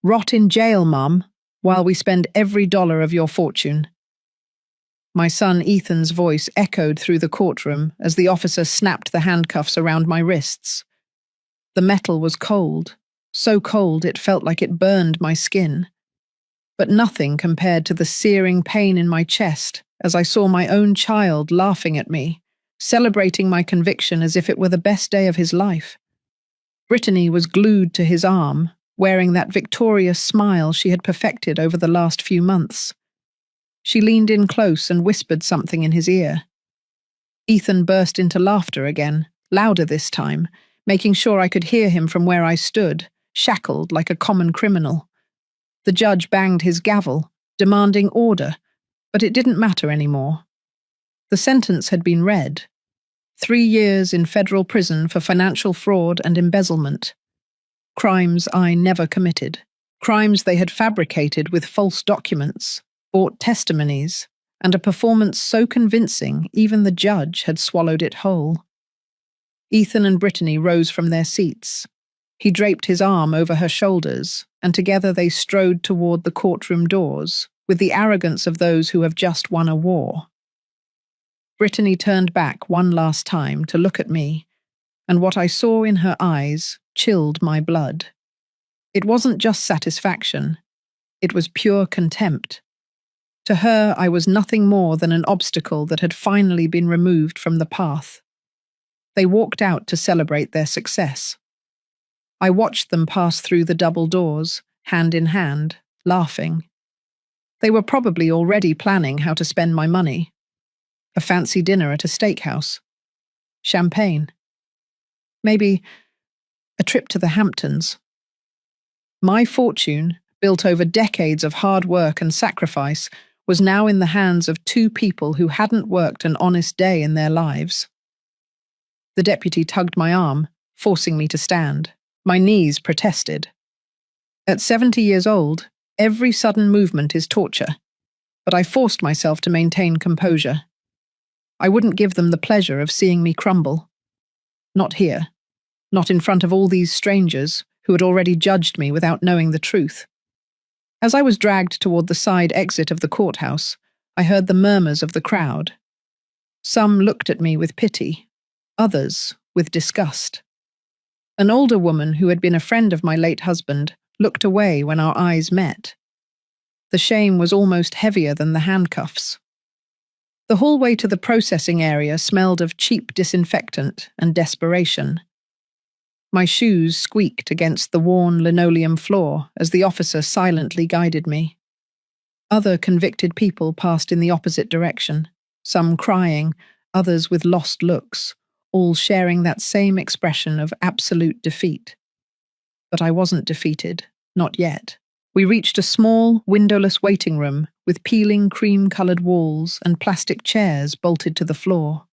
Rot in jail, Mum, while we spend every dollar of your fortune. My son Ethan's voice echoed through the courtroom as the officer snapped the handcuffs around my wrists. The metal was cold, so cold it felt like it burned my skin. But nothing compared to the searing pain in my chest as I saw my own child laughing at me, celebrating my conviction as if it were the best day of his life. Brittany was glued to his arm, wearing that victorious smile she had perfected over the last few months. She leaned in close and whispered something in his ear. Ethan burst into laughter again, louder this time, making sure I could hear him from where I stood, shackled like a common criminal. The judge banged his gavel, demanding order, but it didn't matter anymore. The sentence had been read. 3 years in federal prison for financial fraud and embezzlement. Crimes I never committed. Crimes they had fabricated with false documents, bought testimonies, and a performance so convincing even the judge had swallowed it whole. Ethan and Brittany rose from their seats. He draped his arm over her shoulders, and together they strode toward the courtroom doors, with the arrogance of those who have just won a war. Brittany turned back one last time to look at me, and what I saw in her eyes chilled my blood. It wasn't just satisfaction, it was pure contempt. To her, I was nothing more than an obstacle that had finally been removed from the path. They walked out to celebrate their success. I watched them pass through the double doors, hand in hand, laughing. They were probably already planning how to spend my money. A fancy dinner at a steakhouse. Champagne. Maybe a trip to the Hamptons. My fortune, built over decades of hard work and sacrifice, was now in the hands of 2 people who hadn't worked an honest day in their lives. The deputy tugged my arm, forcing me to stand. My knees protested. At 70 years old, every sudden movement is torture, but I forced myself to maintain composure. I wouldn't give them the pleasure of seeing me crumble. Not here. Not in front of all these strangers who had already judged me without knowing the truth. As I was dragged toward the side exit of the courthouse, I heard the murmurs of the crowd. Some looked at me with pity, others with disgust. An older woman who had been a friend of my late husband looked away when our eyes met. The shame was almost heavier than the handcuffs. The hallway to the processing area smelled of cheap disinfectant and desperation. My shoes squeaked against the worn linoleum floor as the officer silently guided me. Other convicted people passed in the opposite direction, some crying, others with lost looks, all sharing that same expression of absolute defeat. But I wasn't defeated, not yet. We reached a small, windowless waiting room with peeling cream-coloured walls and plastic chairs bolted to the floor.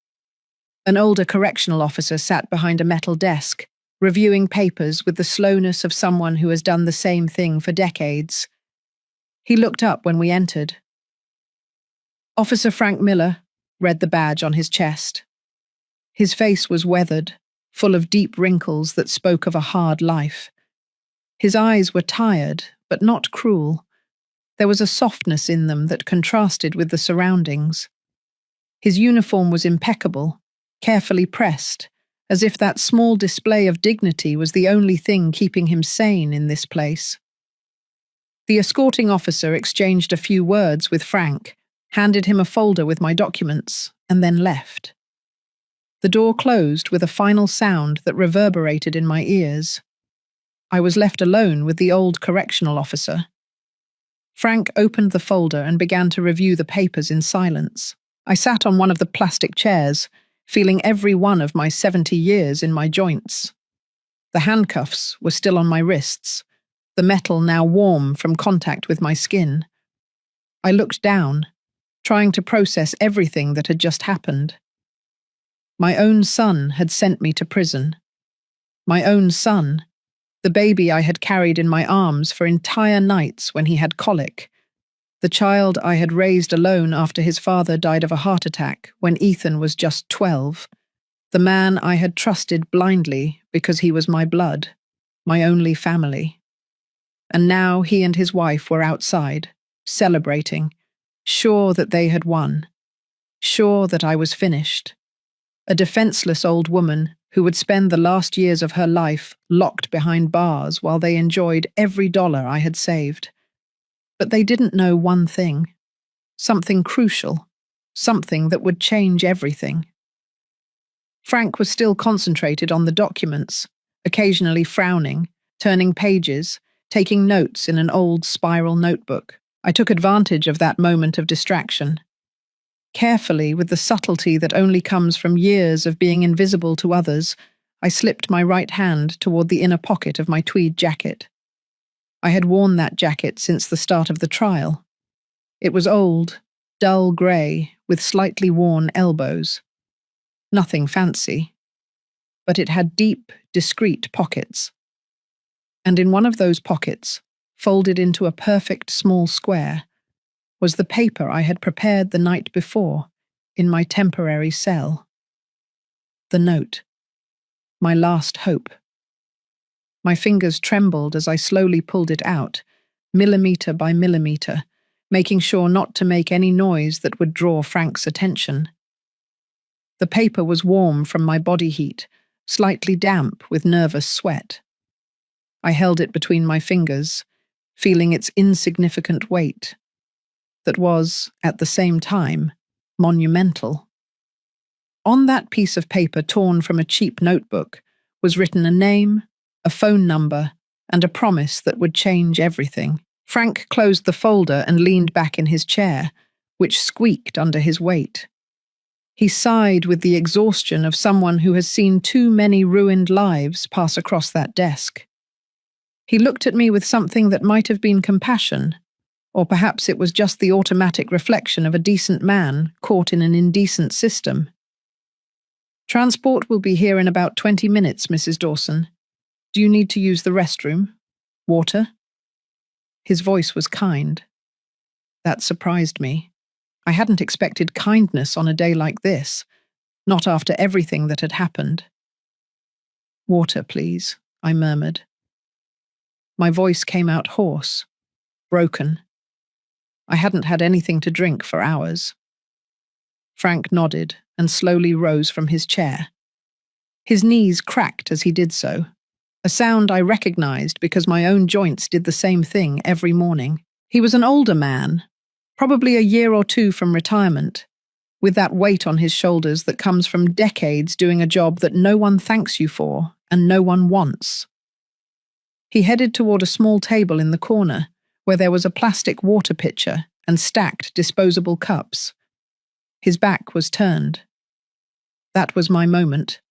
An older correctional officer sat behind a metal desk, reviewing papers with the slowness of someone who has done the same thing for decades. He looked up when we entered. Officer Frank Miller read the badge on his chest. His face was weathered, full of deep wrinkles that spoke of a hard life. His eyes were tired, but not cruel. There was a softness in them that contrasted with the surroundings. His uniform was impeccable, carefully pressed, as if that small display of dignity was the only thing keeping him sane in this place. The escorting officer exchanged a few words with Frank, handed him a folder with my documents, and then left. The door closed with a final sound that reverberated in my ears. I was left alone with the old correctional officer. Frank opened the folder and began to review the papers in silence. I sat on one of the plastic chairs, feeling every one of my 70 years in my joints. The handcuffs were still on my wrists, the metal now warm from contact with my skin. I looked down, trying to process everything that had just happened. My own son had sent me to prison. My own son, the baby I had carried in my arms for entire nights when he had colic, the child I had raised alone after his father died of a heart attack when Ethan was just 12, the man I had trusted blindly because he was my blood, my only family. and now he and his wife were outside, celebrating, sure that they had won, sure that I was finished. A defenseless old woman who would spend the last years of her life locked behind bars while they enjoyed every dollar I had saved. But they didn't know one thing, something crucial, something that would change everything. Frank was still concentrated on the documents, occasionally frowning, turning pages, taking notes in an old spiral notebook. I took advantage of that moment of distraction. Carefully, with the subtlety that only comes from years of being invisible to others, I slipped my right hand toward the inner pocket of my tweed jacket. I had worn that jacket since the start of the trial. It was old, dull grey, with slightly worn elbows. Nothing fancy, but it had deep, discreet pockets. And in one of those pockets, folded into a perfect small square, was the paper I had prepared the night before in my temporary cell. The note. My last hope. My fingers trembled as I slowly pulled it out, millimetre by millimetre, making sure not to make any noise that would draw Frank's attention. The paper was warm from my body heat, slightly damp with nervous sweat. I held it between my fingers, feeling its insignificant weight, that was, at the same time, monumental. On that piece of paper torn from a cheap notebook was written a name, a phone number, and a promise that would change everything. Frank closed the folder and leaned back in his chair, which squeaked under his weight. He sighed with the exhaustion of someone who has seen too many ruined lives pass across that desk. He looked at me with something that might have been compassion, or perhaps it was just the automatic reflection of a decent man caught in an indecent system. Transport will be here in about 20 minutes, Mrs. Dawson. Do you need to use the restroom? Water? His voice was kind. That surprised me. I hadn't expected kindness on a day like this, not after everything that had happened. Water, please, I murmured. My voice came out hoarse, broken. I hadn't had anything to drink for hours. Frank nodded and slowly rose from his chair. His knees cracked as he did so, a sound I recognized because my own joints did the same thing every morning. He was an older man, probably a year or two from retirement, with that weight on his shoulders that comes from decades doing a job that no one thanks you for and no one wants. He headed toward a small table in the corner, where there was a plastic water pitcher and stacked disposable cups. His back was turned. That was my moment,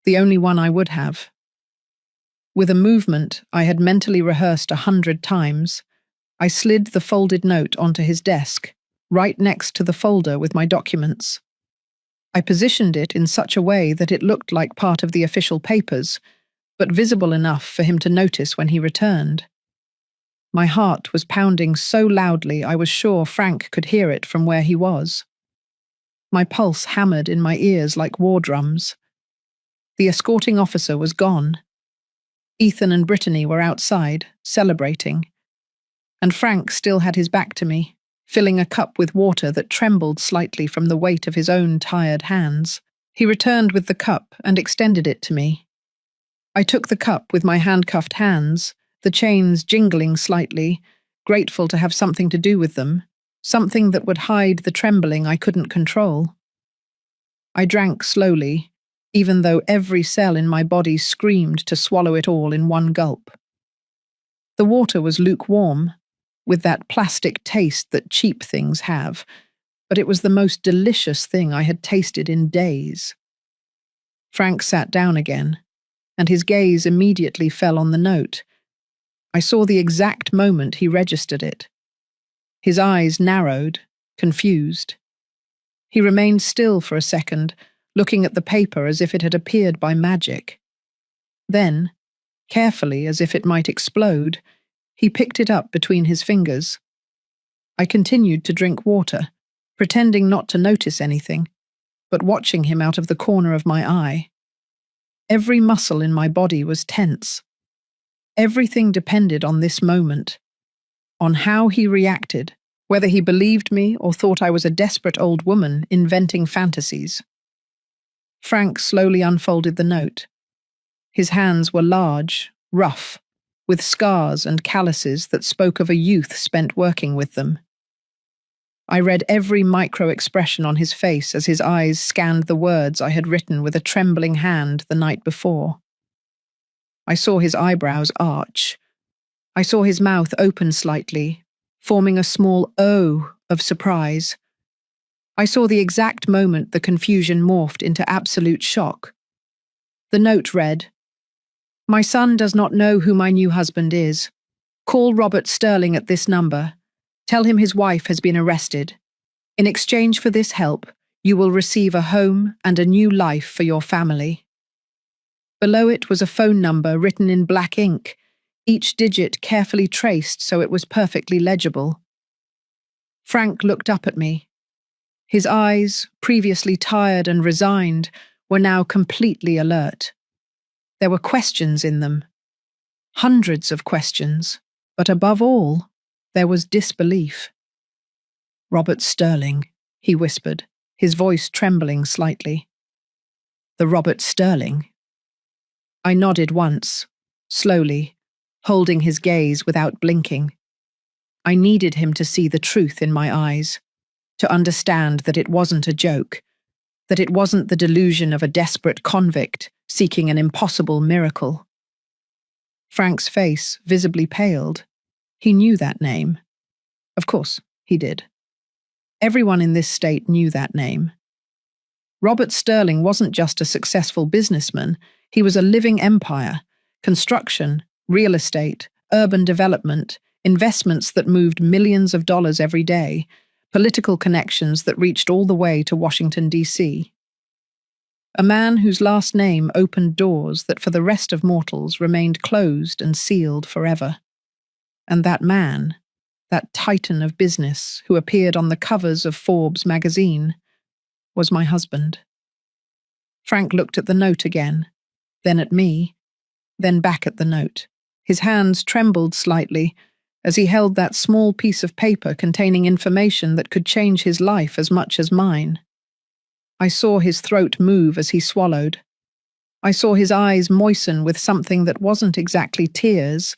the only one I would have. With a movement I had mentally rehearsed 100 times, I slid the folded note onto his desk, right next to the folder with my documents. I positioned it in such a way that it looked like part of the official papers, but visible enough for him to notice when he returned. My heart was pounding so loudly I was sure Frank could hear it from where he was. My pulse hammered in my ears like war drums. The escorting officer was gone. Ethan and Brittany were outside, celebrating. And Frank still had his back to me, filling a cup with water that trembled slightly from the weight of his own tired hands. He returned with the cup and extended it to me. I took the cup with my handcuffed hands, the chains jingling slightly, grateful to have something to do with them, something that would hide the trembling I couldn't control. I drank slowly, even though every cell in my body screamed to swallow it all in one gulp. The water was lukewarm, with that plastic taste that cheap things have, but it was the most delicious thing I had tasted in days. Frank sat down again, and his gaze immediately fell on the note. I saw the exact moment he registered it. His eyes narrowed, confused. He remained still for a second, looking at the paper as if it had appeared by magic. Then, carefully as if it might explode, he picked it up between his fingers. I continued to drink water, pretending not to notice anything, but watching him out of the corner of my eye. Every muscle in my body was tense. Everything depended on this moment, on how he reacted, whether he believed me or thought I was a desperate old woman inventing fantasies. Frank slowly unfolded the note. His hands were large, rough, with scars and calluses that spoke of a youth spent working with them. I read every micro-expression on his face as his eyes scanned the words I had written with a trembling hand the night before. I saw his eyebrows arch. I saw his mouth open slightly, forming a small O of surprise. I saw the exact moment the confusion morphed into absolute shock. The note read, "My son does not know who my new husband is. Call Robert Sterling at this number. Tell him his wife has been arrested. In exchange for this help, you will receive a home and a new life for your family." Below it was a phone number written in black ink, each digit carefully traced so it was perfectly legible. Frank looked up at me. His eyes, previously tired and resigned, were now completely alert. There were questions in them. Hundreds of questions, but above all, there was disbelief. "Robert Sterling," he whispered, his voice trembling slightly. "The Robert Sterling?" I nodded once, slowly, holding his gaze without blinking. I needed him to see the truth in my eyes, to understand that it wasn't a joke, that it wasn't the delusion of a desperate convict seeking an impossible miracle. Frank's face visibly paled. He knew that name. Of course, he did. Everyone in this state knew that name. Robert Sterling wasn't just a successful businessman, he was a living empire. Construction, real estate, urban development, investments that moved millions of dollars every day, political connections that reached all the way to Washington, D.C. A man whose last name opened doors that for the rest of mortals remained closed and sealed forever. And that man, that titan of business who appeared on the covers of Forbes magazine, was my husband. Frank looked at the note again, then at me, then back at the note. His hands trembled slightly as he held that small piece of paper containing information that could change his life as much as mine. I saw his throat move as he swallowed. I saw his eyes moisten with something that wasn't exactly tears,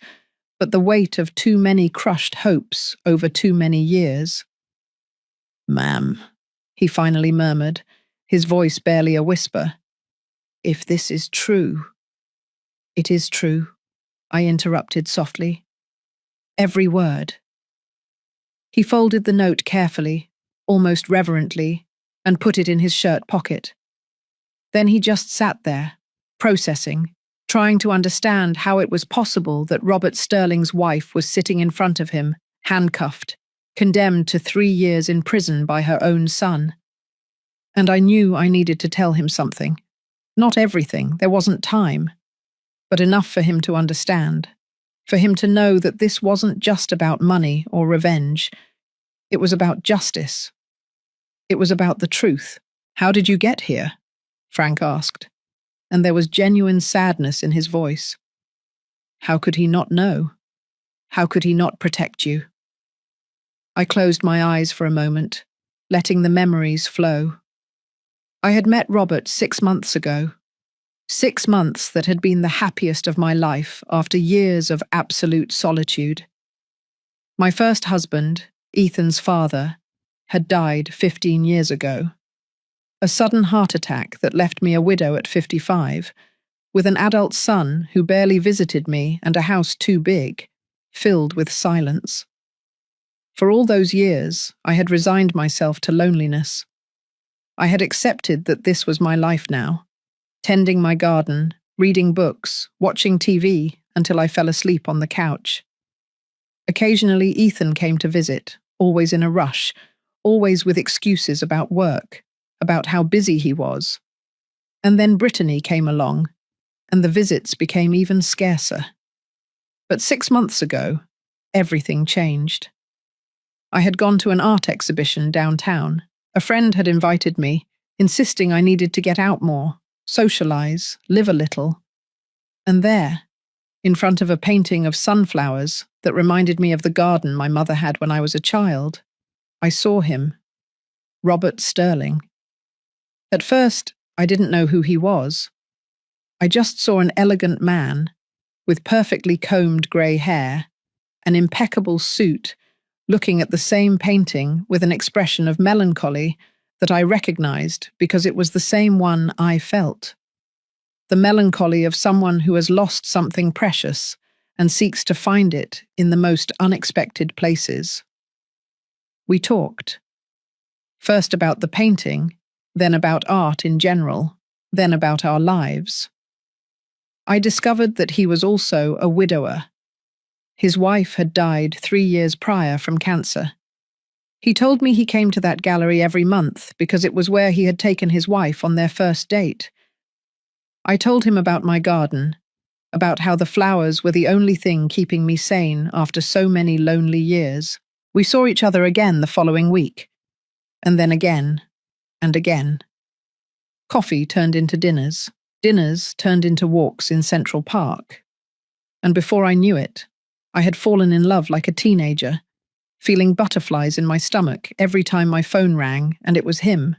but the weight of too many crushed hopes over too many years. "Ma'am," he finally murmured, his voice barely a whisper. "If this is true—" "It is true," I interrupted softly. "Every word." He folded the note carefully, almost reverently, and put it in his shirt pocket. Then he just sat there, processing, trying to understand how it was possible that Robert Sterling's wife was sitting in front of him, handcuffed, condemned to 3 years in prison by her own son. And I knew I needed to tell him something. Not everything, there wasn't time, but enough for him to understand, for him to know that this wasn't just about money or revenge. It was about justice. It was about the truth. "How did you get here?" Frank asked, and there was genuine sadness in his voice. "How could he not know? How could he not protect you?" I closed my eyes for a moment, letting the memories flow. I had met Robert 6 months ago. 6 months that had been the happiest of my life after years of absolute solitude. My first husband, Ethan's father, had died 15 years ago. A sudden heart attack that left me a widow at 55, with an adult son who barely visited me and a house too big, filled with silence. For all those years, I had resigned myself to loneliness. I had accepted that this was my life now, tending my garden, reading books, watching TV until I fell asleep on the couch. Occasionally Ethan came to visit, always in a rush, always with excuses about work, about how busy he was. And then Brittany came along, and the visits became even scarcer. But 6 months ago, everything changed. I had gone to an art exhibition downtown. A friend had invited me, insisting I needed to get out more, socialize, live a little. And there, in front of a painting of sunflowers that reminded me of the garden my mother had when I was a child. I saw him, Robert Sterling. At first, I didn't know who he was. I just saw an elegant man with perfectly combed grey hair, an impeccable suit, looking at the same painting with an expression of melancholy that I recognized because it was the same one I felt. The melancholy of someone who has lost something precious and seeks to find it in the most unexpected places. We talked. First about the painting, then about art in general, then about our lives. I discovered that he was also a widower. His wife had died 3 years prior from cancer. He told me he came to that gallery every month because it was where he had taken his wife on their first date. I told him about my garden, about how the flowers were the only thing keeping me sane after so many lonely years. We saw each other again the following week, and then again, and again. Coffee turned into dinners. Dinners turned into walks in Central Park. And before I knew it, I had fallen in love like a teenager, feeling butterflies in my stomach every time my phone rang, and it was him.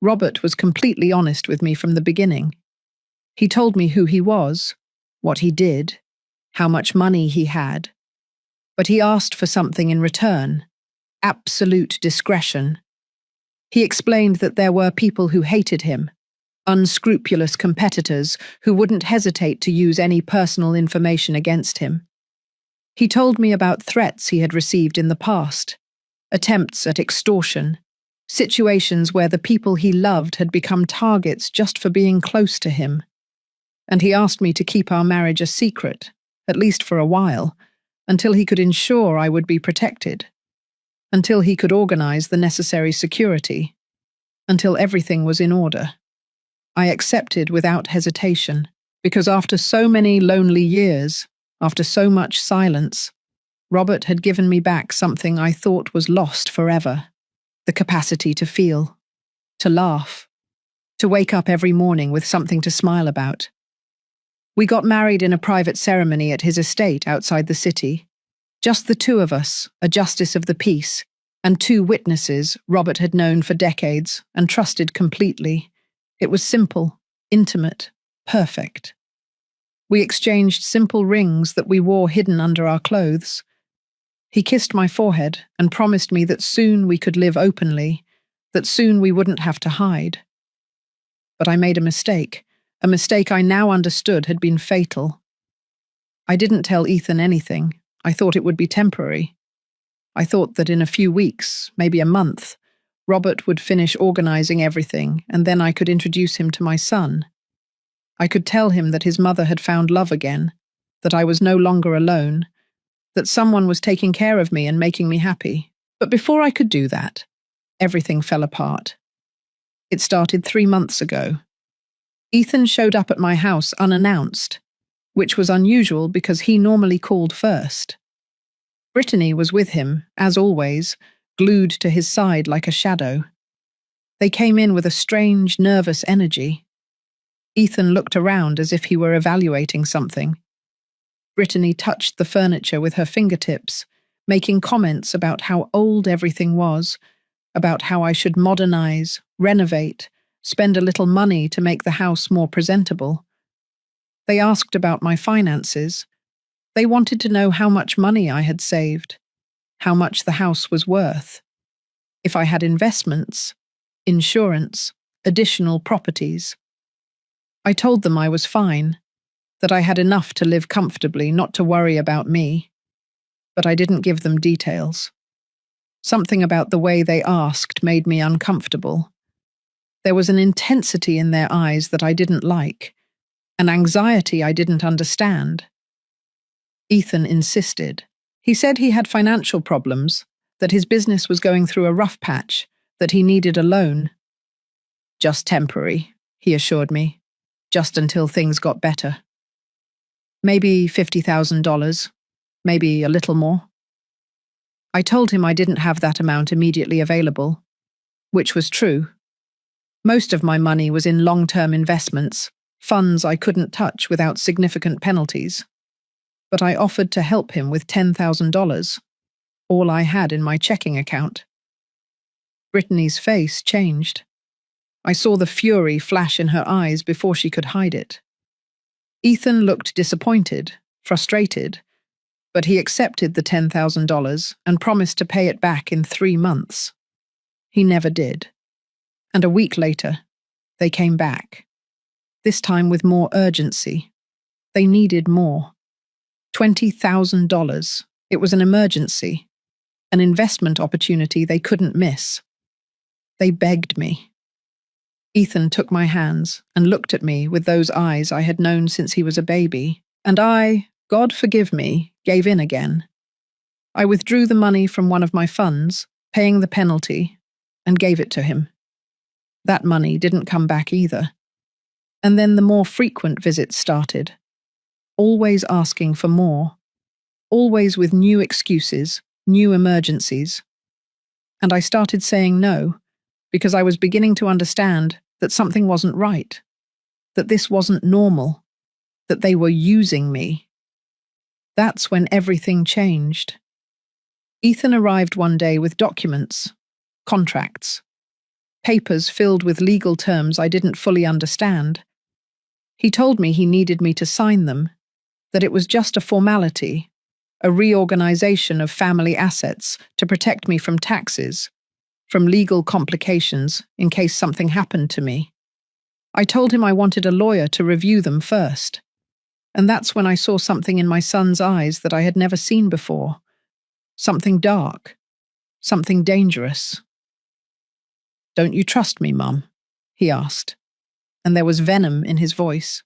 Robert was completely honest with me from the beginning. He told me who he was, what he did, how much money he had. But he asked for something in return, absolute discretion. He explained that there were people who hated him, unscrupulous competitors who wouldn't hesitate to use any personal information against him. He told me about threats he had received in the past, attempts at extortion, situations where the people he loved had become targets just for being close to him. And he asked me to keep our marriage a secret, at least for a while, until he could ensure I would be protected, until he could organize the necessary security, until everything was in order. I accepted without hesitation, because after so many lonely years, after so much silence, Robert had given me back something I thought was lost forever: the capacity to feel, to laugh, to wake up every morning with something to smile about. We got married in a private ceremony at his estate outside the city. Just the two of us, a justice of the peace, and 2 witnesses Robert had known for decades and trusted completely. It was simple, intimate, perfect. We exchanged simple rings that we wore hidden under our clothes. He kissed my forehead and promised me that soon we could live openly, that soon we wouldn't have to hide. But I made a mistake I now understood had been fatal. I didn't tell Ethan anything. I thought it would be temporary. I thought that in a few weeks, maybe a month, Robert would finish organizing everything, and then I could introduce him to my son. I could tell him that his mother had found love again, that I was no longer alone, that someone was taking care of me and making me happy. But before I could do that, everything fell apart. It started 3 months ago. Ethan showed up at my house unannounced, which was unusual because he normally called first. Brittany was with him, as always, glued to his side like a shadow. They came in with a strange, nervous energy. Ethan looked around as if he were evaluating something. Brittany touched the furniture with her fingertips, making comments about how old everything was, about how I should modernize, renovate, spend a little money to make the house more presentable. They asked about my finances. They wanted to know how much money I had saved, how much the house was worth, if I had investments, insurance, additional properties. I told them I was fine, that I had enough to live comfortably, not to worry about me. But I didn't give them details. Something about the way they asked made me uncomfortable. There was an intensity in their eyes that I didn't like, an anxiety I didn't understand. Ethan insisted. He said he had financial problems, that his business was going through a rough patch, that he needed a loan. Just temporary, he assured me, just until things got better. Maybe $50,000, maybe a little more. I told him I didn't have that amount immediately available, which was true. Most of my money was in long-term investments, funds I couldn't touch without significant penalties. but I offered to help him with $10,000, all I had in my checking account. Brittany's face changed. I saw the fury flash in her eyes before she could hide it. Ethan looked disappointed, frustrated, but he accepted the $10,000 and promised to pay it back in 3 months. He never did. And a week later, they came back. This time with more urgency. They needed more. $20,000. It was an emergency, an investment opportunity they couldn't miss. They begged me. Ethan took my hands and looked at me with those eyes I had known since he was a baby, and I, God forgive me, gave in again. I withdrew the money from one of my funds, paying the penalty, and gave it to him. That money didn't come back either. And then the more frequent visits started, always asking for more, always with new excuses, new emergencies. And I started saying no, because I was beginning to understand that something wasn't right, that this wasn't normal, that they were using me. That's when everything changed. Ethan arrived one day with documents, contracts, papers filled with legal terms I didn't fully understand. He told me he needed me to sign them, that it was just a formality, a reorganization of family assets to protect me from taxes, from legal complications in case something happened to me. I told him I wanted a lawyer to review them first, and that's when I saw something in my son's eyes that I had never seen before. Something dark, something dangerous. "Don't you trust me, Mum?" he asked, and there was venom in his voice.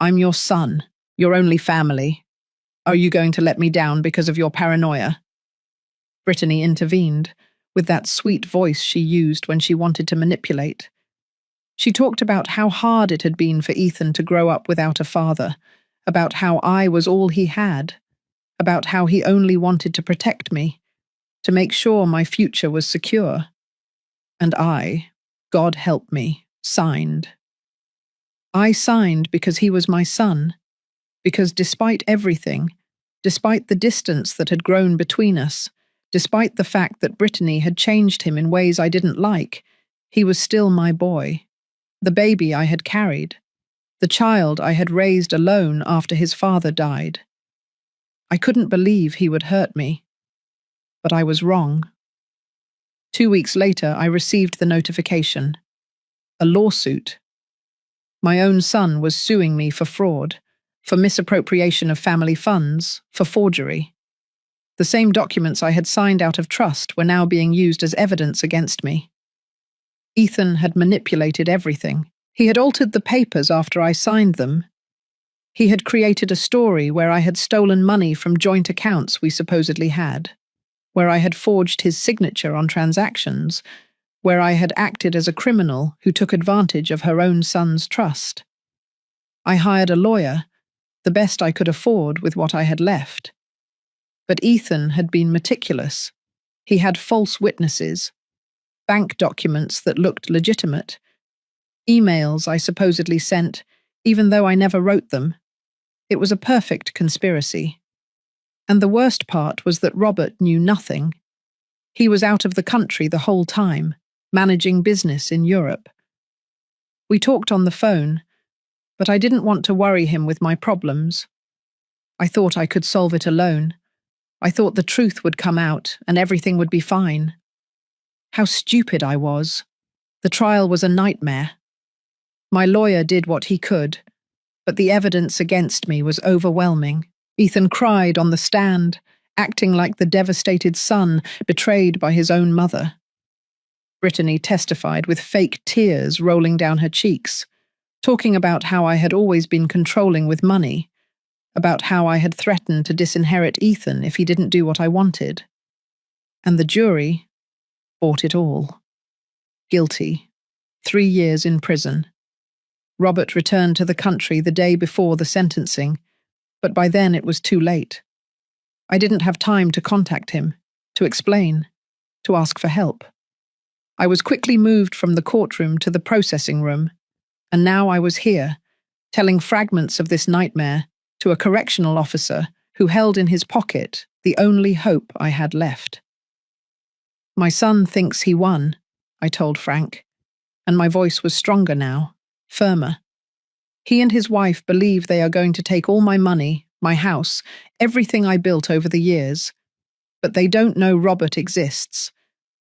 "I'm your son, your only family. Are you going to let me down because of your paranoia?" Brittany intervened, with that sweet voice she used when she wanted to manipulate. She talked about how hard it had been for Ethan to grow up without a father, about how I was all he had, about how he only wanted to protect me, to make sure my future was secure. And I, God help me, signed. I signed because he was my son, because despite everything, despite the distance that had grown between us, despite the fact that Brittany had changed him in ways I didn't like, he was still my boy, the baby I had carried, the child I had raised alone after his father died. I couldn't believe he would hurt me, but I was wrong. 2 weeks later, I received the notification. A lawsuit. My own son was suing me for fraud, for misappropriation of family funds, for forgery. The same documents I had signed out of trust were now being used as evidence against me. Ethan had manipulated everything. He had altered the papers after I signed them. He had created a story where I had stolen money from joint accounts we supposedly had, where I had forged his signature on transactions, where I had acted as a criminal who took advantage of her own son's trust. I hired a lawyer, the best I could afford with what I had left. But Ethan had been meticulous. He had false witnesses, bank documents that looked legitimate, emails I supposedly sent, even though I never wrote them. It was a perfect conspiracy. And the worst part was that Robert knew nothing. He was out of the country the whole time, managing business in Europe. We talked on the phone, but I didn't want to worry him with my problems. I thought I could solve it alone. I thought the truth would come out and everything would be fine. How stupid I was. The trial was a nightmare. My lawyer did what he could, but the evidence against me was overwhelming. Ethan cried on the stand, acting like the devastated son betrayed by his own mother. Brittany testified with fake tears rolling down her cheeks, talking about how I had always been controlling with money, about how I had threatened to disinherit Ethan if he didn't do what I wanted. And the jury bought it all. Guilty. 3 years in prison. Robert returned to the country the day before the sentencing, but by then it was too late. I didn't have time to contact him, to explain, to ask for help. I was quickly moved from the courtroom to the processing room, and now I was here, telling fragments of this nightmare to a correctional officer who held in his pocket the only hope I had left. "My son thinks he won," I told Frank, and my voice was stronger now, firmer. "He and his wife believe they are going to take all my money, my house, everything I built over the years. But they don't know Robert exists.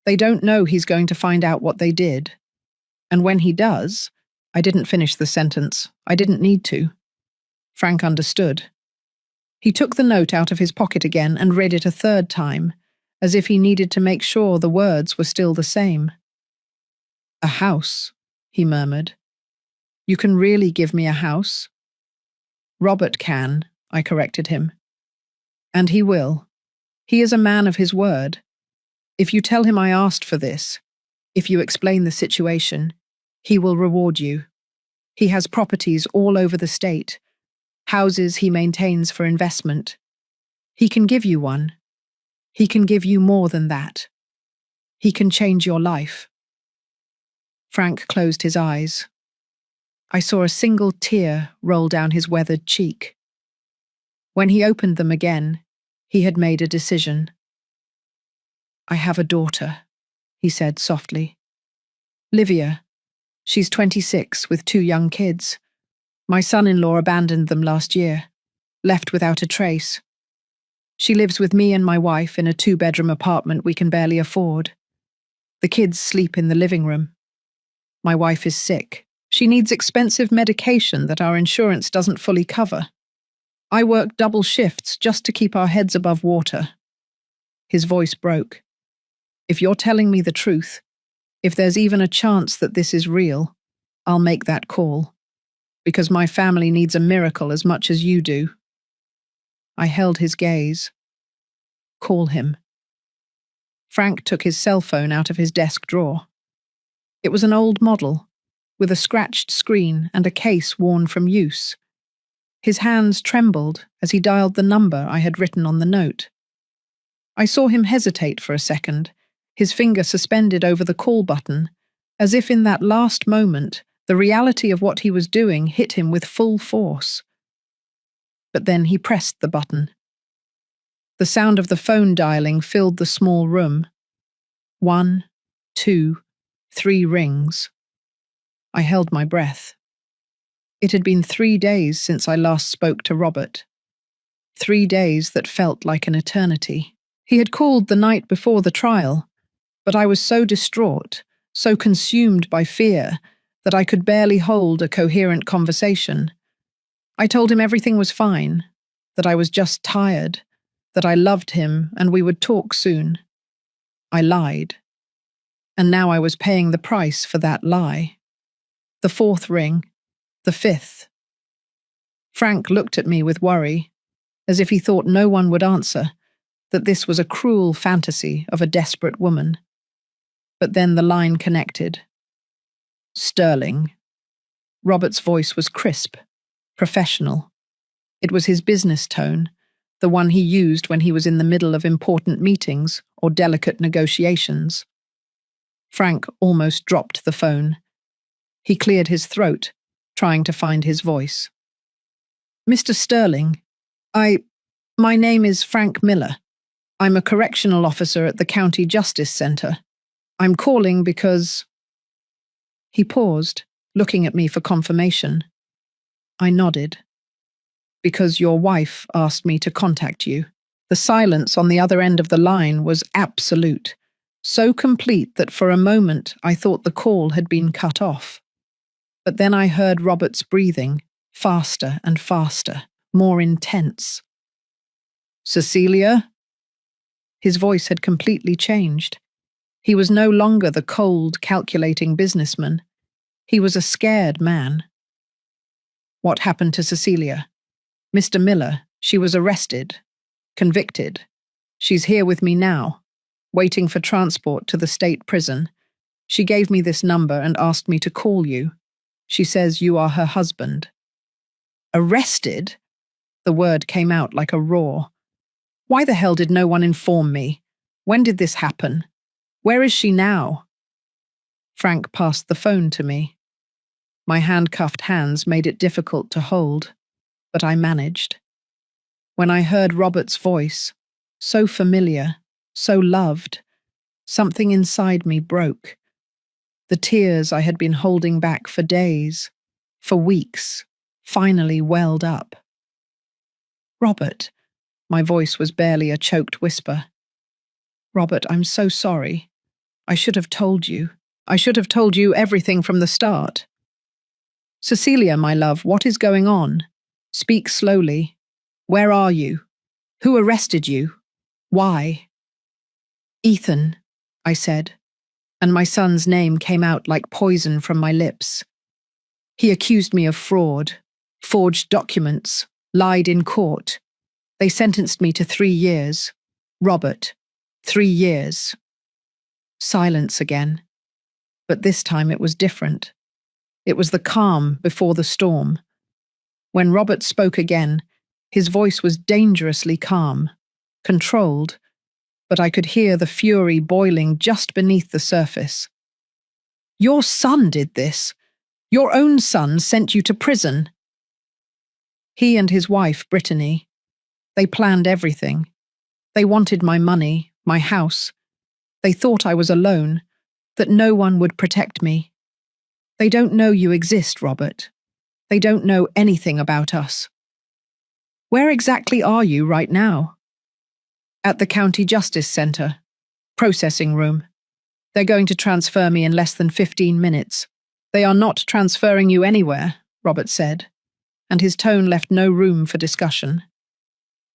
They don't know he's going to find out what they did. And when he does—" I didn't finish the sentence. I didn't need to. Frank understood. He took the note out of his pocket again and read it a third time, as if he needed to make sure the words were still the same. "A house," he murmured. "You can really give me a house?" "Robert can," I corrected him. "And he will. He is a man of his word. If you tell him I asked for this, if you explain the situation, he will reward you. He has properties all over the state, houses he maintains for investment. He can give you one. He can give you more than that. He can change your life." Frank closed his eyes. I saw a single tear roll down his weathered cheek. When he opened them again, he had made a decision. "I have a daughter," he said softly. "Livia. She's 26 with 2 young kids. My son-in-law abandoned them last year, left without a trace. She lives with me and my wife in a 2-bedroom apartment we can barely afford. The kids sleep in the living room. My wife is sick. She needs expensive medication that our insurance doesn't fully cover. I work double shifts just to keep our heads above water." His voice broke. "If you're telling me the truth, if there's even a chance that this is real, I'll make that call. Because my family needs a miracle as much as you do." I held his gaze. "Call him." Frank took his cell phone out of his desk drawer. It was an old model, with a scratched screen and a case worn from use. His hands trembled as he dialed the number I had written on the note. I saw him hesitate for a second, his finger suspended over the call button, as if in that last moment the reality of what he was doing hit him with full force. But then he pressed the button. The sound of the phone dialing filled the small room. 1, 2, 3 rings. I held my breath. It had been 3 days since I last spoke to Robert. 3 days that felt like an eternity. He had called the night before the trial, but I was so distraught, so consumed by fear, that I could barely hold a coherent conversation. I told him everything was fine, that I was just tired, that I loved him and we would talk soon. I lied. And now I was paying the price for that lie. The 4th ring, the 5th. Frank looked at me with worry, as if he thought no one would answer, that this was a cruel fantasy of a desperate woman. But then the line connected. "Sterling." Robert's voice was crisp, professional. It was his business tone, the one he used when he was in the middle of important meetings or delicate negotiations. Frank almost dropped the phone. He cleared his throat, trying to find his voice. "Mr. Sterling, my name is Frank Miller. I'm a correctional officer at the County Justice Center. I'm calling because—" He paused, looking at me for confirmation. I nodded. "Because your wife asked me to contact you." The silence on the other end of the line was absolute, so complete that for a moment I thought the call had been cut off. But then I heard Robert's breathing, faster and faster, more intense. "Cecilia?" His voice had completely changed. He was no longer the cold, calculating businessman. He was a scared man. "What happened to Cecilia?" "Mr. Miller, she was arrested, convicted. She's here with me now, waiting for transport to the state prison. She gave me this number and asked me to call you. She says you are her husband." "Arrested?" The word came out like a roar. "Why the hell did no one inform me? When did this happen? Where is she now?" Frank passed the phone to me. My handcuffed hands made it difficult to hold, but I managed. When I heard Robert's voice, so familiar, so loved, something inside me broke. The tears I had been holding back for days, for weeks, finally welled up. Robert, my voice was barely a choked whisper. Robert, I'm so sorry. I should have told you. I should have told you everything from the start. Cecilia, my love, what is going on? Speak slowly. Where are you? Who arrested you? Why? Ethan, I said, and my son's name came out like poison from my lips. He accused me of fraud, forged documents, lied in court. They sentenced me to 3 years. Robert, 3 years. Silence again. But this time it was different. It was the calm before the storm. When Robert spoke again, his voice was dangerously calm, controlled, but I could hear the fury boiling just beneath the surface. Your son did this. Your own son sent you to prison. He and his wife, Brittany, they planned everything. They wanted my money, my house. They thought I was alone, that no one would protect me. They don't know you exist, Robert. They don't know anything about us. Where exactly are you right now? At the County Justice Centre, processing room. They're going to transfer me in less than 15 minutes. They are not transferring you anywhere, Robert said, and his tone left no room for discussion.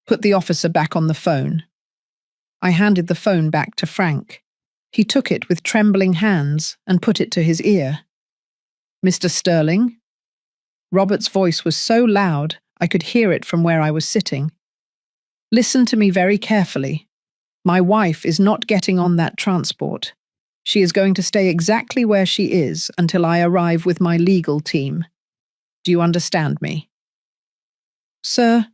Put the officer back on the phone. I handed the phone back to Frank. He took it with trembling hands and put it to his ear. Mr. Sterling? Robert's voice was so loud I could hear it from where I was sitting. Listen to me very carefully. My wife is not getting on that transport. She is going to stay exactly where she is until I arrive with my legal team. Do you understand me? Sir,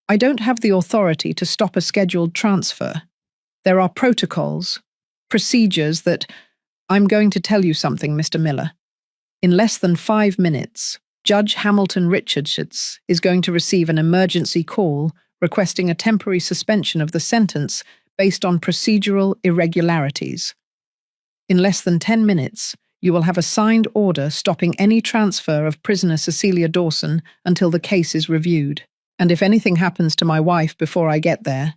I don't have the authority to stop a scheduled transfer. There are protocols, procedures that... I'm going to tell you something, Mr. Miller. In less than 5 minutes, Judge Hamilton Richards is going to receive an emergency call requesting a temporary suspension of the sentence based on procedural irregularities. In less than 10 minutes, you will have a signed order stopping any transfer of prisoner Cecilia Dawson until the case is reviewed. And if anything happens to my wife before I get there,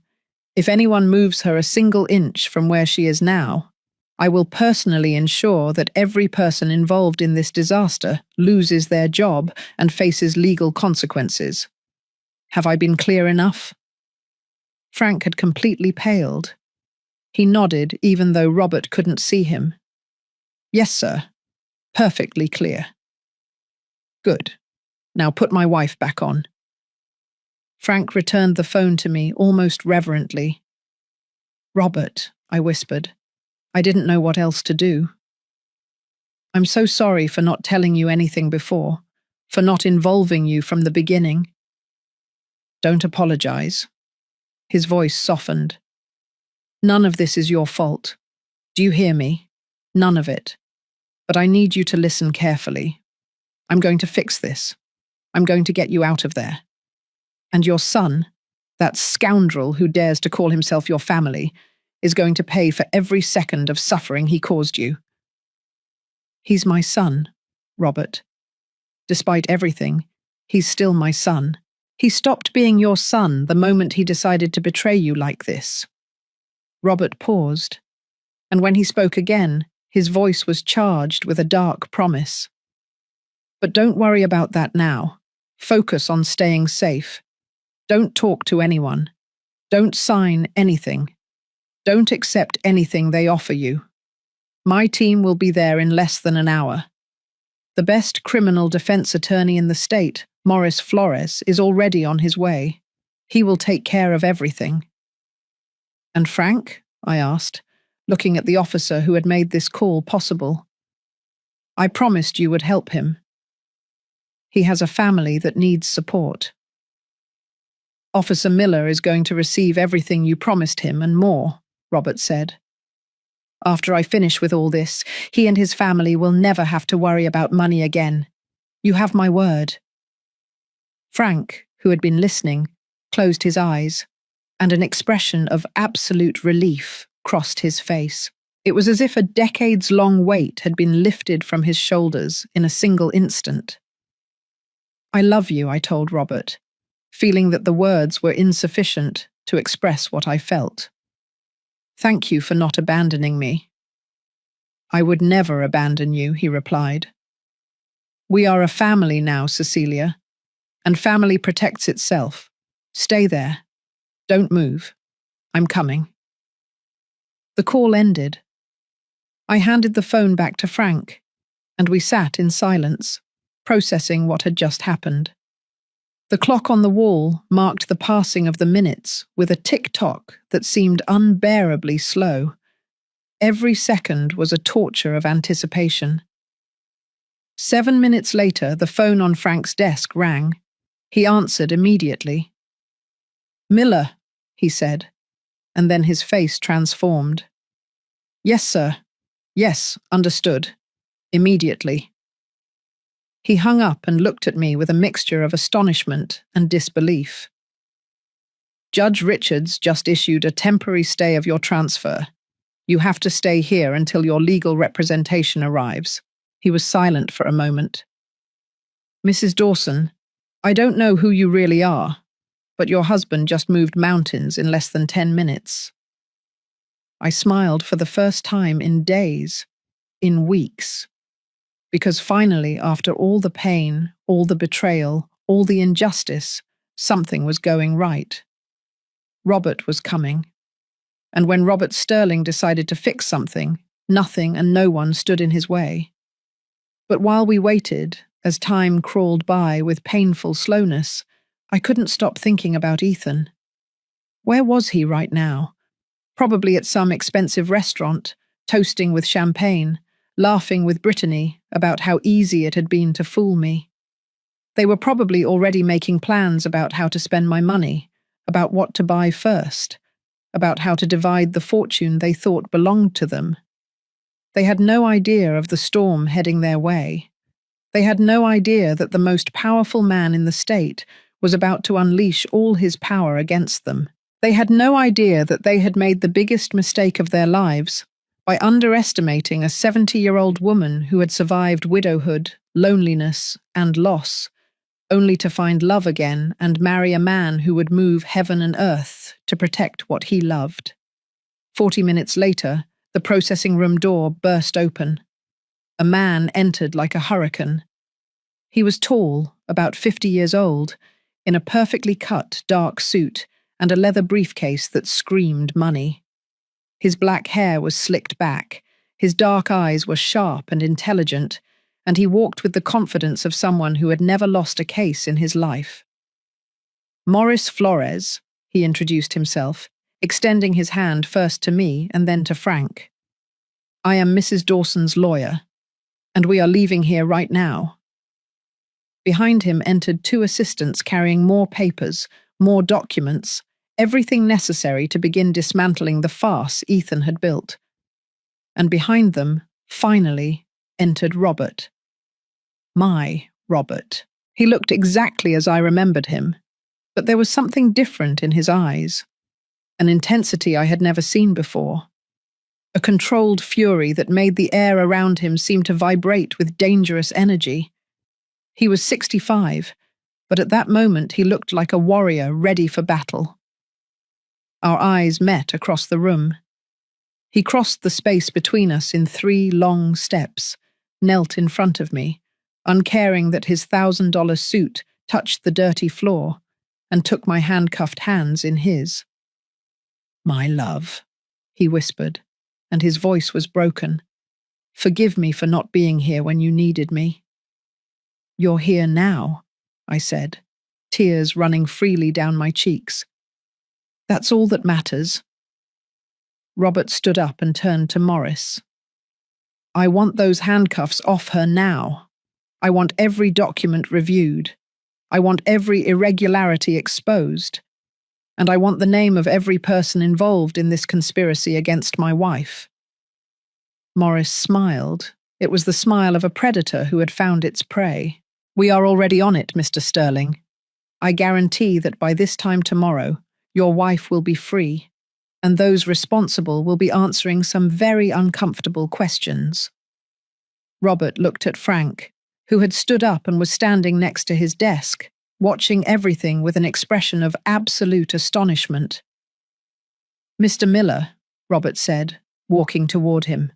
if anyone moves her a single inch from where she is now, I will personally ensure that every person involved in this disaster loses their job and faces legal consequences. Have I been clear enough? Frank had completely paled. He nodded even though Robert couldn't see him. Yes, sir. Perfectly clear. Good. Now put my wife back on. Frank returned the phone to me almost reverently. Robert, I whispered. I didn't know what else to do. I'm so sorry for not telling you anything before, for not involving you from the beginning. Don't apologize. His voice softened. None of this is your fault. Do you hear me? None of it. But I need you to listen carefully. I'm going to fix this. I'm going to get you out of there. And your son, that scoundrel who dares to call himself your family, is going to pay for every second of suffering he caused you. He's my son, Robert. Despite everything, he's still my son. He stopped being your son the moment he decided to betray you like this. Robert paused, and when he spoke again, his voice was charged with a dark promise. But don't worry about that now. Focus on staying safe. Don't talk to anyone. Don't sign anything. Don't accept anything they offer you. My team will be there in less than an hour. The best criminal defense attorney in the state, Morris Flores, is already on his way. He will take care of everything. And Frank? I asked, looking at the officer who had made this call possible. I promised you would help him. He has a family that needs support. Officer Miller is going to receive everything you promised him and more, Robert said. After I finish with all this, he and his family will never have to worry about money again. You have my word. Frank, who had been listening, closed his eyes, and an expression of absolute relief crossed his face. It was as if a decades-long weight had been lifted from his shoulders in a single instant. "I love you," I told Robert, feeling that the words were insufficient to express what I felt. "Thank you for not abandoning me." "I would never abandon you," he replied. "We are a family now, Cecilia, and family protects itself. Stay there. Don't move. I'm coming." The call ended. I handed the phone back to Frank, and we sat in silence, processing what had just happened. The clock on the wall marked the passing of the minutes with a tick-tock that seemed unbearably slow. Every second was a torture of anticipation. 7 minutes later, the phone on Frank's desk rang. He answered immediately. "Miller," he said, and then his face transformed. "Yes, sir. Yes, understood. Immediately." He hung up and looked at me with a mixture of astonishment and disbelief. "Judge Richards just issued a temporary stay of your transfer. You have to stay here until your legal representation arrives." He was silent for a moment. "Mrs. Dawson, I don't know who you really are, but your husband just moved mountains in less than 10 minutes. I smiled for the first time in days, in weeks, because finally, after all the pain, all the betrayal, all the injustice, something was going right. Robert was coming. And when Robert Sterling decided to fix something, nothing and no one stood in his way. But while we waited, as time crawled by with painful slowness, I couldn't stop thinking about Ethan. Where was he right now? Probably at some expensive restaurant, toasting with champagne, laughing with Brittany about how easy it had been to fool me. They were probably already making plans about how to spend my money, about what to buy first, about how to divide the fortune they thought belonged to them. They had no idea of the storm heading their way. They had no idea that the most powerful man in the state was about to unleash all his power against them. They had no idea that they had made the biggest mistake of their lives by underestimating a 70-year-old woman who had survived widowhood, loneliness, and loss, only to find love again and marry a man who would move heaven and earth to protect what he loved. 40 minutes later, the processing room door burst open. A man entered like a hurricane. He was tall, about 50 years old, in a perfectly cut, dark suit and a leather briefcase that screamed money. His black hair was slicked back, his dark eyes were sharp and intelligent, and he walked with the confidence of someone who had never lost a case in his life. "Morris Flores," he introduced himself, extending his hand first to me and then to Frank. "I am Mrs. Dawson's lawyer, and we are leaving here right now." Behind him entered 2 assistants carrying more papers, more documents, everything necessary to begin dismantling the farce Ethan had built. And behind them, finally, entered Robert. My Robert. He looked exactly as I remembered him, but there was something different in his eyes, an intensity I had never seen before, a controlled fury that made the air around him seem to vibrate with dangerous energy. He was 65, but at that moment he looked like a warrior ready for battle. Our eyes met across the room. He crossed the space between us in 3 long steps, knelt in front of me, uncaring that his $1,000 suit touched the dirty floor, and took my handcuffed hands in his. "My love," he whispered, and his voice was broken. "Forgive me for not being here when you needed me." "You're here now," I said, tears running freely down my cheeks. "That's all that matters." Robert stood up and turned to Morris. "I want those handcuffs off her now. I want every document reviewed. I want every irregularity exposed. And I want the name of every person involved in this conspiracy against my wife." Morris smiled. It was the smile of a predator who had found its prey. "We are already on it, Mr. Sterling. I guarantee that by this time tomorrow, your wife will be free, and those responsible will be answering some very uncomfortable questions." Robert looked at Frank, who had stood up and was standing next to his desk, watching everything with an expression of absolute astonishment. "Mr. Miller," Robert said, walking toward him,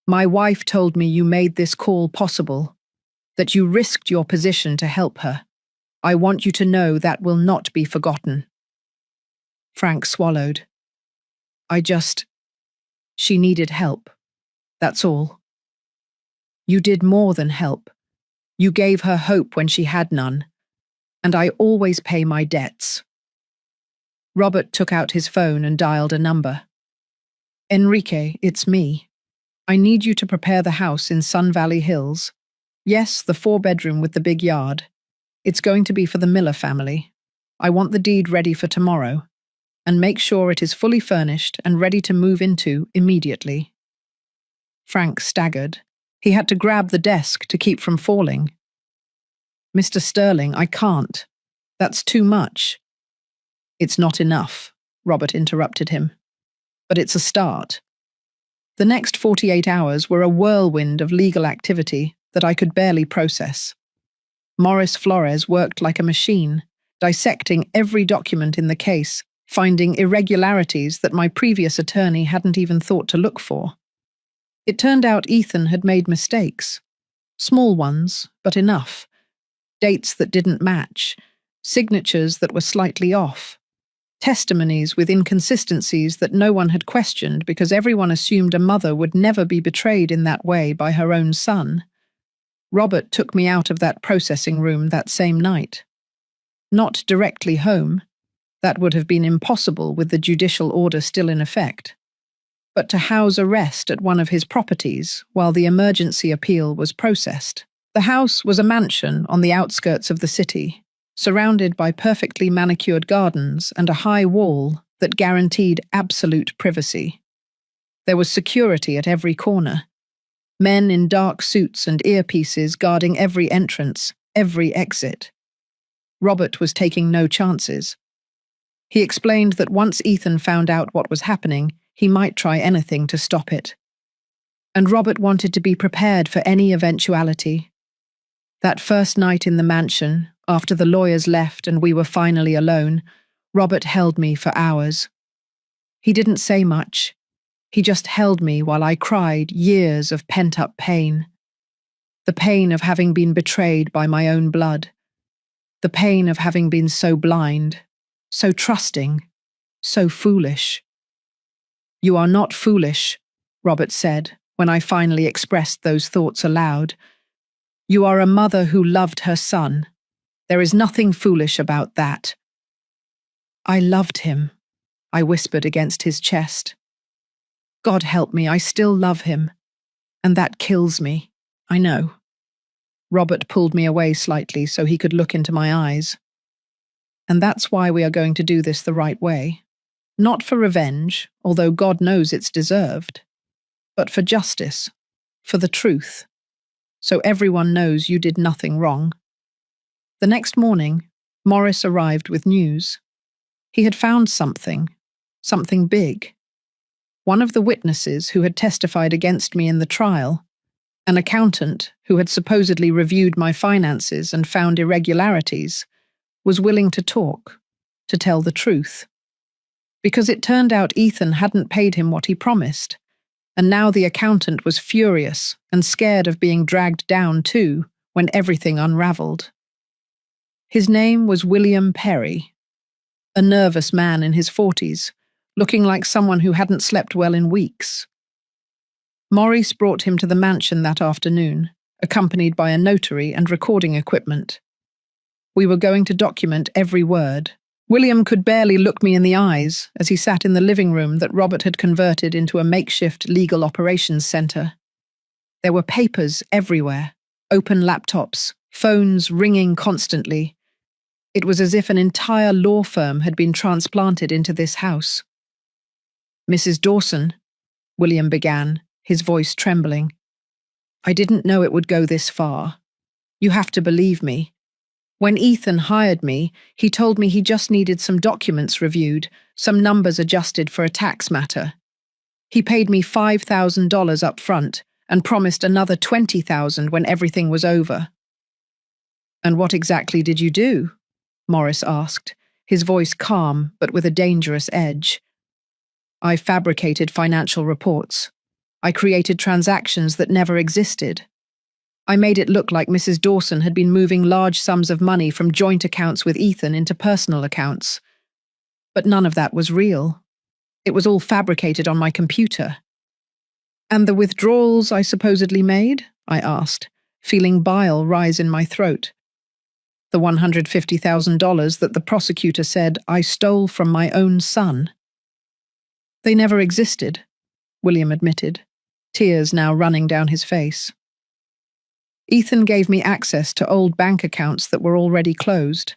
"my wife told me you made this call possible, that you risked your position to help her. I want you to know that will not be forgotten." Frank swallowed. She needed help. That's all." "You did more than help. You gave her hope when she had none. And I always pay my debts." Robert took out his phone and dialed a number. "Enrique, it's me. I need you to prepare the house in Sun Valley Hills. Yes, the 4-bedroom with the big yard. It's going to be for the Miller family. I want the deed ready for tomorrow. And make sure it is fully furnished and ready to move into immediately." Frank staggered. He had to grab the desk to keep from falling. "Mr. Sterling, I can't. That's too much." "It's not enough," Robert interrupted him. "But it's a start." The next 48 hours were a whirlwind of legal activity that I could barely process. Morris Flores worked like a machine, dissecting every document in the case, finding irregularities that my previous attorney hadn't even thought to look for. It turned out Ethan had made mistakes. Small ones, but enough. Dates that didn't match, signatures that were slightly off, testimonies with inconsistencies that no one had questioned because everyone assumed a mother would never be betrayed in that way by her own son. Robert took me out of that processing room that same night. Not directly home. That would have been impossible with the judicial order still in effect. But to house arrest at one of his properties while the emergency appeal was processed. The house was a mansion on the outskirts of the city, surrounded by perfectly manicured gardens and a high wall that guaranteed absolute privacy. There was security at every corner. Men in dark suits and earpieces guarding every entrance, every exit. Robert was taking no chances. He explained that once Ethan found out what was happening, he might try anything to stop it. And Robert wanted to be prepared for any eventuality. That first night in the mansion, after the lawyers left and we were finally alone, Robert held me for hours. He didn't say much. He just held me while I cried years of pent-up pain. The pain of having been betrayed by my own blood. The pain of having been so blind, so trusting, so foolish. "You are not foolish," Robert said when I finally expressed those thoughts aloud. "You are a mother who loved her son. There is nothing foolish about that." "I loved him," I whispered against his chest. "God help me, I still love him. And that kills me, I know." Robert pulled me away slightly so he could look into my eyes. "And that's why we are going to do this the right way. Not for revenge, although God knows it's deserved, but for justice, for the truth, so everyone knows you did nothing wrong." The next morning, Morris arrived with news. He had found something big. One of the witnesses who had testified against me in the trial, an accountant who had supposedly reviewed my finances and found irregularities, was willing to talk, to tell the truth. Because it turned out Ethan hadn't paid him what he promised, and now the accountant was furious and scared of being dragged down too when everything unraveled. His name was William Perry, a nervous man in his 40s, looking like someone who hadn't slept well in weeks. Maurice brought him to the mansion that afternoon, accompanied by a notary and recording equipment. We were going to document every word. William could barely look me in the eyes as he sat in the living room that Robert had converted into a makeshift legal operations center. There were papers everywhere, open laptops, phones ringing constantly. It was as if an entire law firm had been transplanted into this house. "Mrs. Dawson," William began, his voice trembling. "I didn't know it would go this far. You have to believe me. When Ethan hired me, he told me he just needed some documents reviewed, some numbers adjusted for a tax matter. He paid me $5,000 up front and promised another $20,000 when everything was over. "And what exactly did you do?" Morris asked, his voice calm but with a dangerous edge. "I fabricated financial reports. I created transactions that never existed. I made it look like Mrs. Dawson had been moving large sums of money from joint accounts with Ethan into personal accounts. But none of that was real. It was all fabricated on my computer." "And the withdrawals I supposedly made?" I asked, feeling bile rise in my throat. "The $150,000 that the prosecutor said I stole from my own son." "They never existed," William admitted, tears now running down his face. "Ethan gave me access to old bank accounts that were already closed.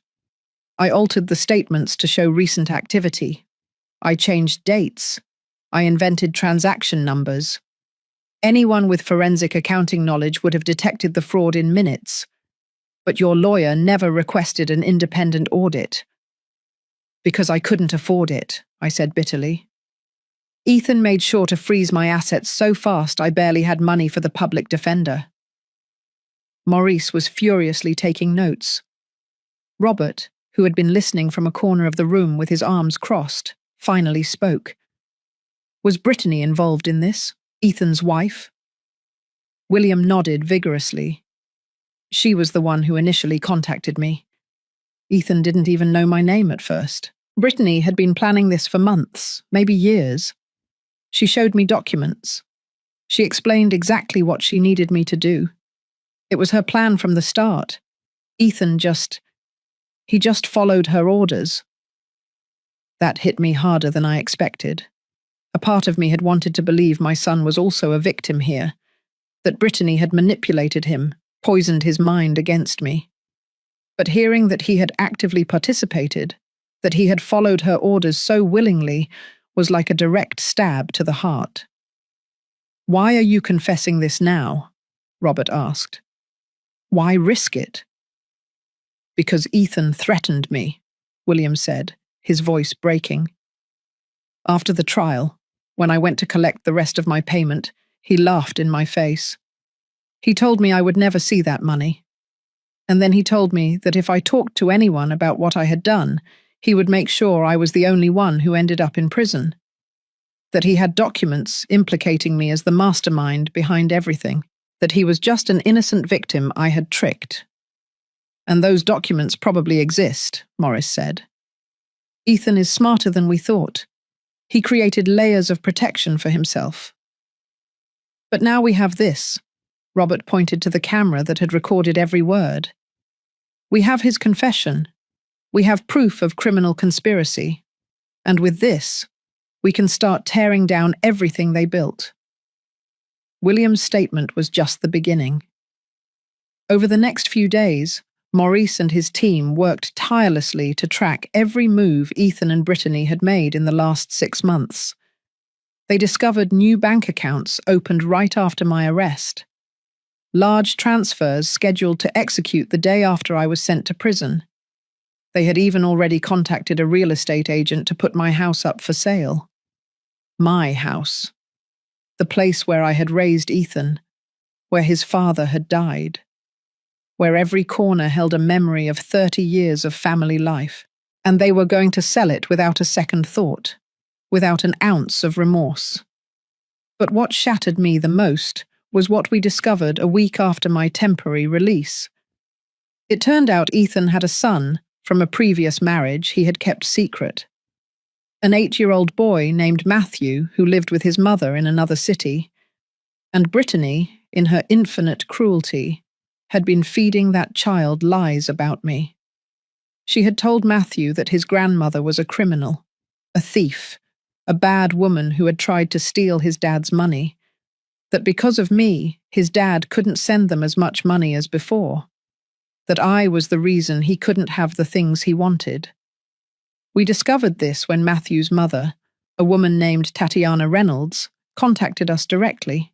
I altered the statements to show recent activity. I changed dates. I invented transaction numbers. Anyone with forensic accounting knowledge would have detected the fraud in minutes. But your lawyer never requested an independent audit." "Because I couldn't afford it," I said bitterly. "Ethan made sure to freeze my assets so fast I barely had money for the public defender." Maurice was furiously taking notes. Robert, who had been listening from a corner of the room with his arms crossed, finally spoke. "Was Brittany involved in this? Ethan's wife?" William nodded vigorously. "She was the one who initially contacted me. Ethan didn't even know my name at first. Brittany had been planning this for months, maybe years. She showed me documents. She explained exactly what she needed me to do. It was her plan from the start. Ethan just followed her orders." That hit me harder than I expected. A part of me had wanted to believe my son was also a victim here, that Brittany had manipulated him, poisoned his mind against me. But hearing that he had actively participated, that he had followed her orders so willingly, was like a direct stab to the heart. "Why are you confessing this now?" Robert asked. "Why risk it?" "Because Ethan threatened me," William said, his voice breaking. "After the trial, when I went to collect the rest of my payment, he laughed in my face. He told me I would never see that money. And then he told me that if I talked to anyone about what I had done, he would make sure I was the only one who ended up in prison. That he had documents implicating me as the mastermind behind everything. That he was just an innocent victim I had tricked. And those documents probably exist," Morris said. "Ethan is smarter than we thought. He created layers of protection for himself. But now we have this." Robert pointed to the camera that had recorded every word. "We have his confession. We have proof of criminal conspiracy. And with this, we can start tearing down everything they built." William's statement was just the beginning. Over the next few days, Maurice and his team worked tirelessly to track every move Ethan and Brittany had made in the last 6 months. They discovered new bank accounts opened right after my arrest. Large transfers scheduled to execute the day after I was sent to prison. They had even already contacted a real estate agent to put my house up for sale. My house. The place where I had raised Ethan, where his father had died, where every corner held a memory of 30 years of family life, and they were going to sell it without a second thought, without an ounce of remorse. But what shattered me the most was what we discovered a week after my temporary release. It turned out Ethan had a son from a previous marriage he had kept secret. An 8-year-old boy named Matthew who lived with his mother in another city, and Brittany, in her infinite cruelty, had been feeding that child lies about me. She had told Matthew that his grandmother was a criminal, a thief, a bad woman who had tried to steal his dad's money, that because of me, his dad couldn't send them as much money as before, that I was the reason he couldn't have the things he wanted. We discovered this when Matthew's mother, a woman named Tatiana Reynolds, contacted us directly.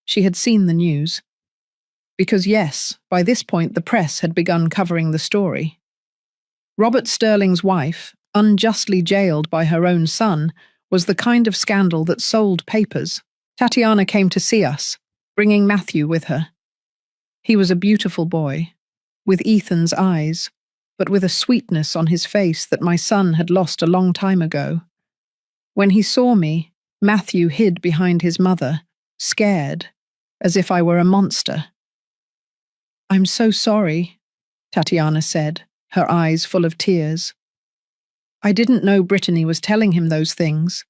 She had seen the news. Because yes, by this point the press had begun covering the story. Robert Sterling's wife, unjustly jailed by her own son, was the kind of scandal that sold papers. Tatiana came to see us, bringing Matthew with her. He was a beautiful boy, with Ethan's eyes, but with a sweetness on his face that my son had lost a long time ago. When he saw me, Matthew hid behind his mother, scared, as if I were a monster. "I'm so sorry," Tatiana said, her eyes full of tears. "I didn't know Brittany was telling him those things.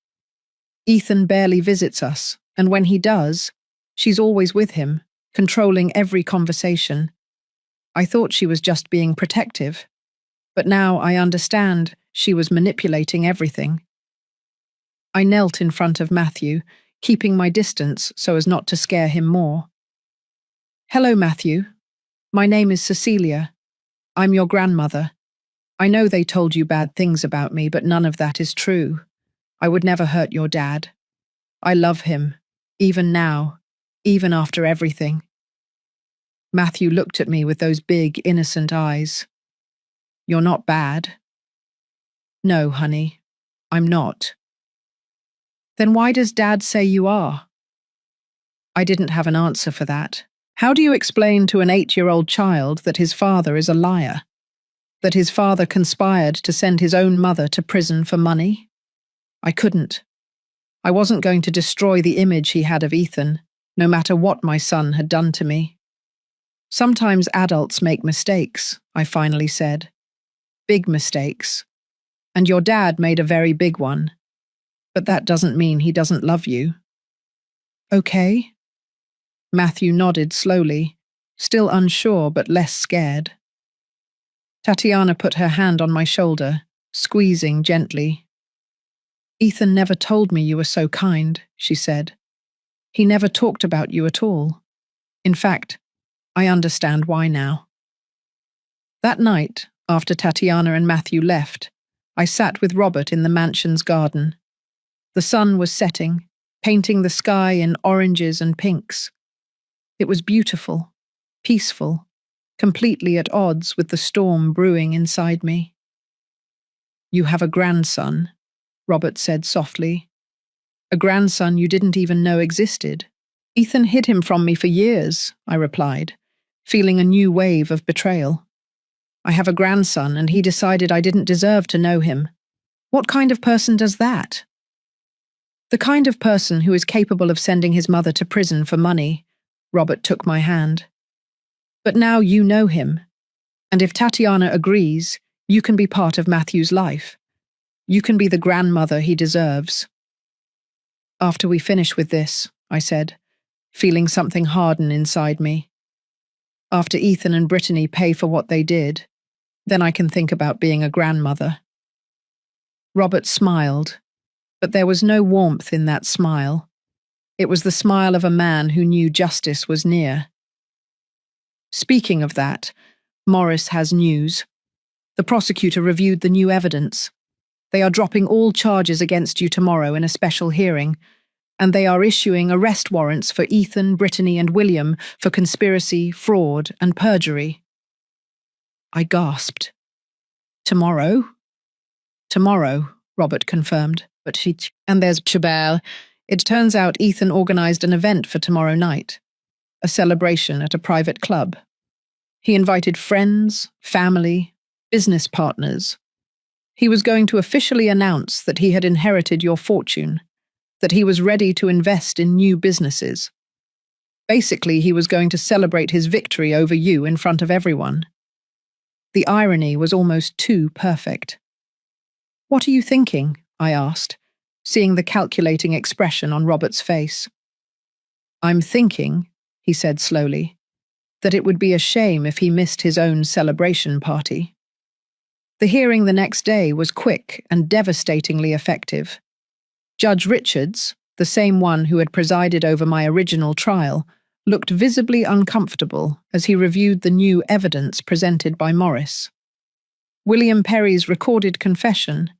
Ethan barely visits us, and when he does, she's always with him, controlling every conversation. I thought she was just being protective, but now I understand she was manipulating everything." I knelt in front of Matthew, keeping my distance so as not to scare him more. "Hello, Matthew. My name is Cecilia. I'm your grandmother. I know they told you bad things about me, but none of that is true. I would never hurt your dad. I love him, even now, even after everything." Matthew looked at me with those big, innocent eyes. "You're not bad." "No, honey, I'm not." "Then why does Dad say you are?" I didn't have an answer for that. How do you explain to an 8-year-old child that his father is a liar? That his father conspired to send his own mother to prison for money? I couldn't. I wasn't going to destroy the image he had of Ethan, no matter what my son had done to me. "Sometimes adults make mistakes," I finally said. "Big mistakes. And your dad made a very big one. But that doesn't mean he doesn't love you." "Okay?" Matthew nodded slowly, still unsure but less scared. Tatiana put her hand on my shoulder, squeezing gently. "Ethan never told me you were so kind," she said. "He never talked about you at all. In fact, I understand why now." That night, after Tatiana and Matthew left, I sat with Robert in the mansion's garden. The sun was setting, painting the sky in oranges and pinks. It was beautiful, peaceful, completely at odds with the storm brewing inside me. "You have a grandson," Robert said softly. "A grandson you didn't even know existed." "Ethan hid him from me for years," I replied, feeling a new wave of betrayal. "I have a grandson, and he decided I didn't deserve to know him. What kind of person does that?" "The kind of person who is capable of sending his mother to prison for money." Robert took my hand. "But now you know him, and if Tatiana agrees, you can be part of Matthew's life. You can be the grandmother he deserves." "After we finish with this," I said, feeling something harden inside me. "After Ethan and Brittany pay for what they did, then I can think about being a grandmother." Robert smiled, but there was no warmth in that smile. It was the smile of a man who knew justice was near. "Speaking of that, Morris has news. The prosecutor reviewed the new evidence. They are dropping all charges against you tomorrow in a special hearing, and they are issuing arrest warrants for Ethan, Brittany, and William for conspiracy, fraud, and perjury." I gasped. "Tomorrow?" "Tomorrow," Robert confirmed. "And there's Chabelle. It turns out Ethan organized an event for tomorrow night, a celebration at a private club. He invited friends, family, business partners. He was going to officially announce that he had inherited your fortune, that he was ready to invest in new businesses. Basically, he was going to celebrate his victory over you in front of everyone." The irony was almost too perfect. "What are you thinking?" I asked, seeing the calculating expression on Robert's face. "I'm thinking," he said slowly, "that it would be a shame if he missed his own celebration party." The hearing the next day was quick and devastatingly effective. Judge Richards, the same one who had presided over my original trial, looked visibly uncomfortable as he reviewed the new evidence presented by Morris. William Perry's recorded confession,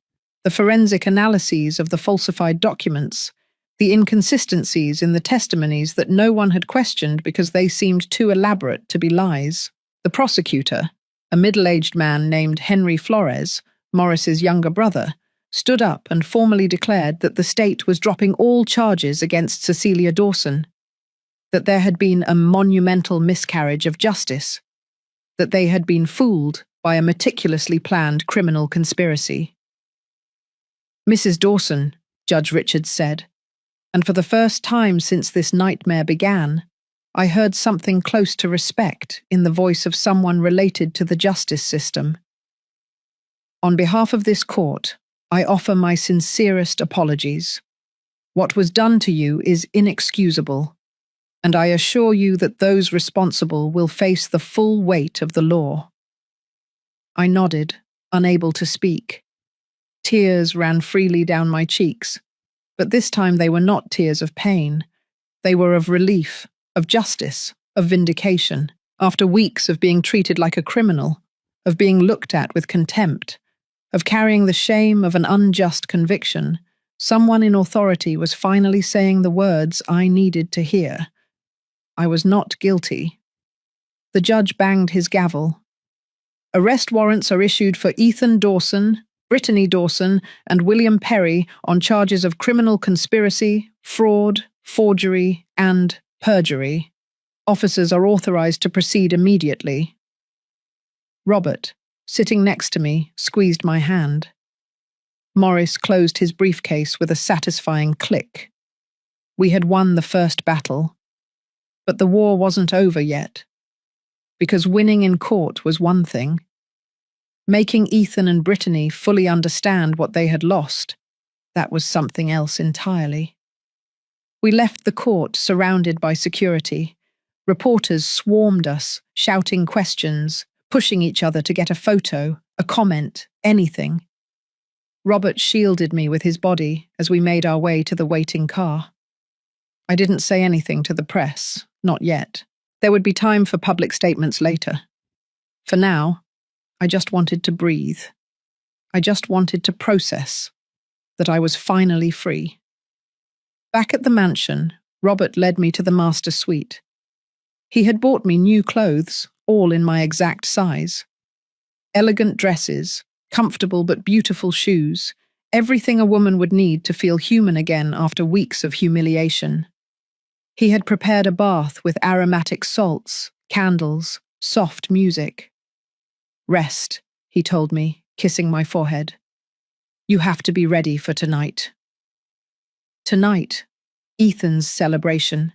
the forensic analyses of the falsified documents, The inconsistencies in the testimonies that no one had questioned because they seemed too elaborate to be lies. The prosecutor, a middle-aged man named Henry Flores, Morris's younger brother, stood up and formally declared that the state was dropping all charges against Cecilia Dawson, that there had been a monumental miscarriage of justice, that they had been fooled by a meticulously planned criminal conspiracy. "Mrs. Dawson," Judge Richards said, and for the first time since this nightmare began, I heard something close to respect in the voice of someone related to the justice system. "On behalf of this court, I offer my sincerest apologies. What was done to you is inexcusable, and I assure you that those responsible will face the full weight of the law." I nodded, unable to speak. Tears ran freely down my cheeks, but this time they were not tears of pain. They were of relief, of justice, of vindication. After weeks of being treated like a criminal, of being looked at with contempt, of carrying the shame of an unjust conviction, someone in authority was finally saying the words I needed to hear. I was not guilty. The judge banged his gavel. "Arrest warrants are issued for Ethan Dawson, Brittany Dawson, and William Perry on charges of criminal conspiracy, fraud, forgery, and perjury. Officers are authorized to proceed immediately." Robert, sitting next to me, squeezed my hand. Morris closed his briefcase with a satisfying click. We had won the first battle. But the war wasn't over yet. Because winning in court was one thing. Making Ethan and Brittany fully understand what they had lost, that was something else entirely. We left the court surrounded by security. Reporters swarmed us, shouting questions, pushing each other to get a photo, a comment, anything. Robert shielded me with his body as we made our way to the waiting car. I didn't say anything to the press, not yet. There would be time for public statements later. For now, I just wanted to breathe. I just wanted to process that I was finally free. Back at the mansion, Robert led me to the master suite. He had bought me new clothes, all in my exact size. Elegant dresses, comfortable but beautiful shoes, everything a woman would need to feel human again after weeks of humiliation. He had prepared a bath with aromatic salts, candles, soft music. "Rest," he told me, kissing my forehead. "You have to be ready for tonight." Tonight, Ethan's celebration.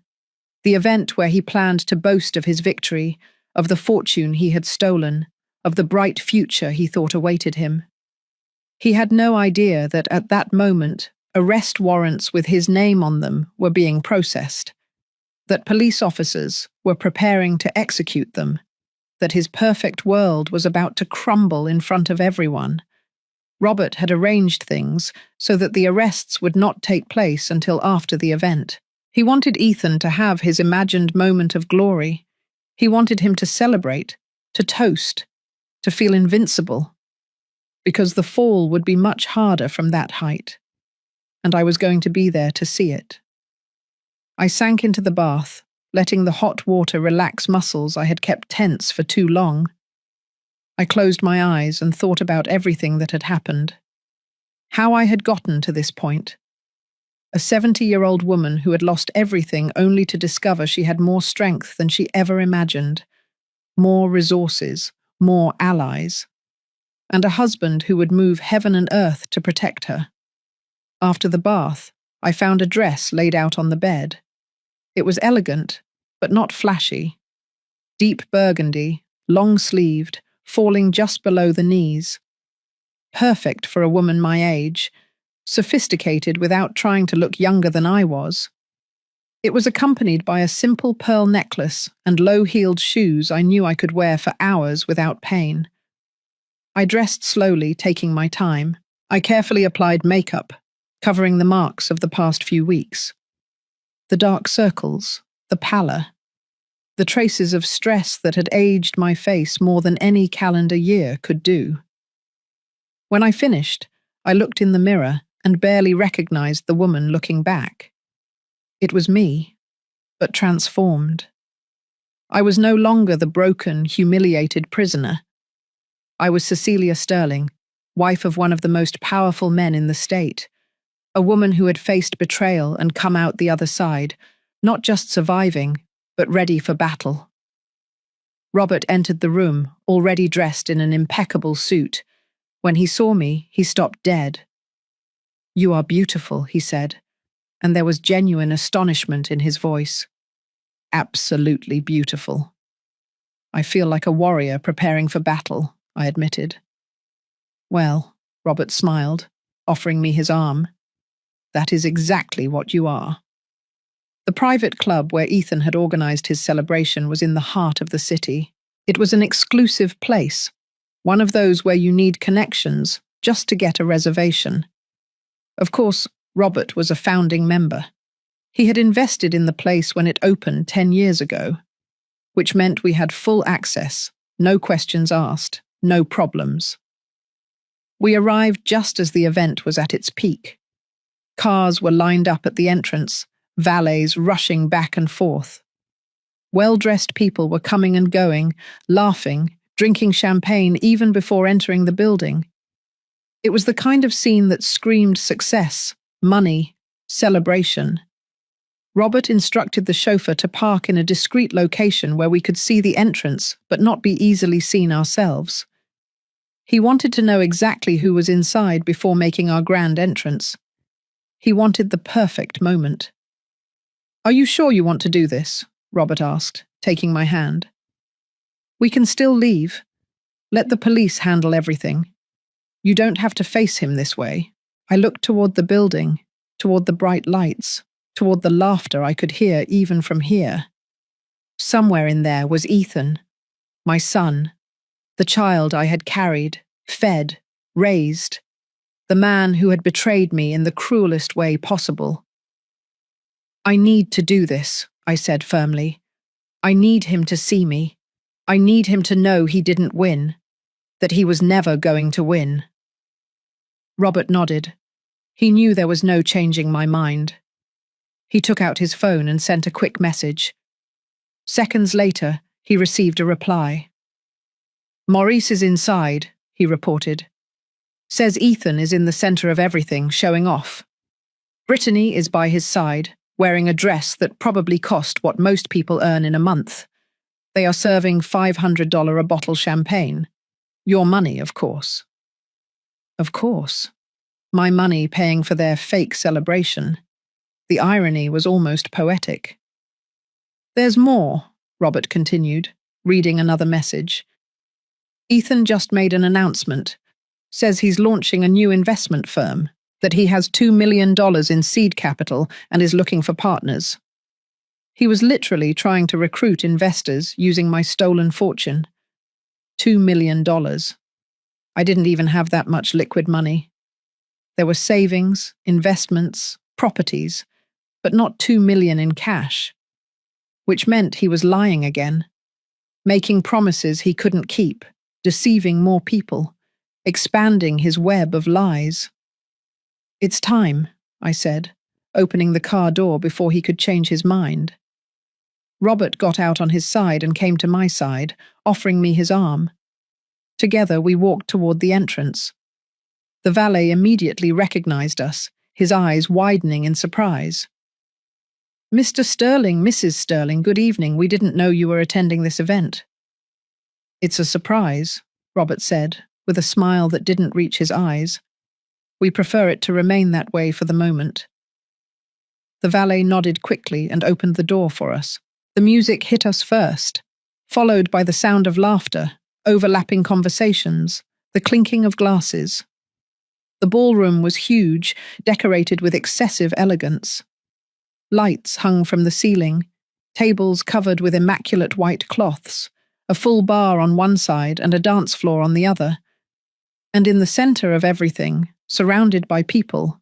The event where he planned to boast of his victory, of the fortune he had stolen, of the bright future he thought awaited him. He had no idea that at that moment, arrest warrants with his name on them were being processed, that police officers were preparing to execute them, that his perfect world was about to crumble in front of everyone. Robert had arranged things so that the arrests would not take place until after the event. He wanted Ethan to have his imagined moment of glory. He wanted him to celebrate, to toast, to feel invincible, because the fall would be much harder from that height, and I was going to be there to see it. I sank into the bath, letting the hot water relax muscles I had kept tense for too long. I closed my eyes and thought about everything that had happened. How I had gotten to this point. A 70-year-old woman who had lost everything only to discover she had more strength than she ever imagined, more resources, more allies, and a husband who would move heaven and earth to protect her. After the bath, I found a dress laid out on the bed. It was elegant, but not flashy. Deep burgundy, long-sleeved, falling just below the knees. Perfect for a woman my age, sophisticated without trying to look younger than I was. It was accompanied by a simple pearl necklace and low-heeled shoes I knew I could wear for hours without pain. I dressed slowly, taking my time. I carefully applied makeup, covering the marks of the past few weeks. The dark circles, the pallor, the traces of stress that had aged my face more than any calendar year could do. When I finished, I looked in the mirror and barely recognized the woman looking back. It was me, but transformed. I was no longer the broken, humiliated prisoner. I was Cecilia Sterling, wife of one of the most powerful men in the state, a woman who had faced betrayal and come out the other side, not just surviving, but ready for battle. Robert entered the room, already dressed in an impeccable suit. When he saw me, he stopped dead. "You are beautiful," he said, and there was genuine astonishment in his voice. "Absolutely beautiful." "I feel like a warrior preparing for battle," I admitted. "Well," Robert smiled, offering me his arm, "that is exactly what you are." The private club where Ethan had organized his celebration was in the heart of the city. It was an exclusive place, one of those where you need connections just to get a reservation. Of course, Robert was a founding member. He had invested in the place when it opened 10 years ago, which meant we had full access, no questions asked, no problems. We arrived just as the event was at its peak. Cars were lined up at the entrance, valets rushing back and forth. Well-dressed people were coming and going, laughing, drinking champagne even before entering the building. It was the kind of scene that screamed success, money, celebration. Robert instructed the chauffeur to park in a discreet location where we could see the entrance but not be easily seen ourselves. He wanted to know exactly who was inside before making our grand entrance. He wanted the perfect moment. "Are you sure you want to do this?" Robert asked, taking my hand. "We can still leave. Let the police handle everything. You don't have to face him this way." I looked toward the building, toward the bright lights, toward the laughter I could hear even from here. Somewhere in there was Ethan, my son, the child I had carried, fed, raised, the man who had betrayed me in the cruelest way possible. "I need to do this," I said firmly. "I need him to see me. I need him to know he didn't win, that he was never going to win." Robert nodded. He knew there was no changing my mind. He took out his phone and sent a quick message. Seconds later, he received a reply. "Maurice is inside," he reported. "Says Ethan is in the center of everything, showing off. Brittany is by his side, wearing a dress that probably cost what most people earn in a month. They are serving $500 a bottle champagne. Your money, of course." Of course. My money paying for their fake celebration. The irony was almost poetic. "There's more," Robert continued, reading another message. "Ethan just made an announcement. Says he's launching a new investment firm, that he has $2 million in seed capital and is looking for partners." He was literally trying to recruit investors using my stolen fortune. $2 million. I didn't even have that much liquid money. There were savings, investments, properties, but not $2 million in cash. Which meant he was lying again, making promises he couldn't keep, deceiving more people, expanding his web of lies. "It's time," I said, opening the car door before he could change his mind. Robert got out on his side and came to my side, offering me his arm. Together we walked toward the entrance. The valet immediately recognized us, his eyes widening in surprise. "Mr. Sterling, Mrs. Sterling, good evening. We didn't know you were attending this event." "It's a surprise," Robert said, with a smile that didn't reach his eyes. "We prefer it to remain that way for the moment." The valet nodded quickly and opened the door for us. The music hit us first, followed by the sound of laughter, overlapping conversations, the clinking of glasses. The ballroom was huge, decorated with excessive elegance. Lights hung from the ceiling, tables covered with immaculate white cloths, a full bar on one side and a dance floor on the other. And in the center of everything, surrounded by people,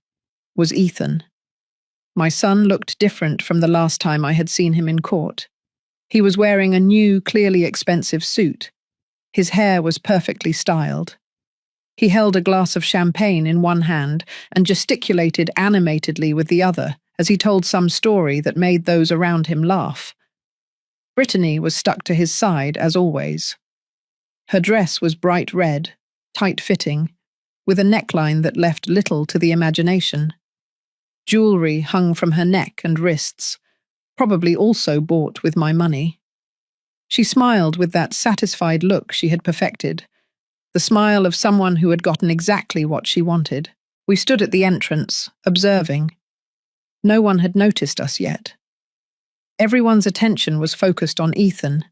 was Ethan. My son looked different from the last time I had seen him in court. He was wearing a new, clearly expensive suit. His hair was perfectly styled. He held a glass of champagne in one hand and gesticulated animatedly with the other, as he told some story that made those around him laugh. Brittany was stuck to his side, as always. Her dress was bright red, tight-fitting, with a neckline that left little to the imagination. Jewelry hung from her neck and wrists, probably also bought with my money. She smiled with that satisfied look she had perfected, the smile of someone who had gotten exactly what she wanted. We stood at the entrance, observing. No one had noticed us yet. Everyone's attention was focused on Ethan,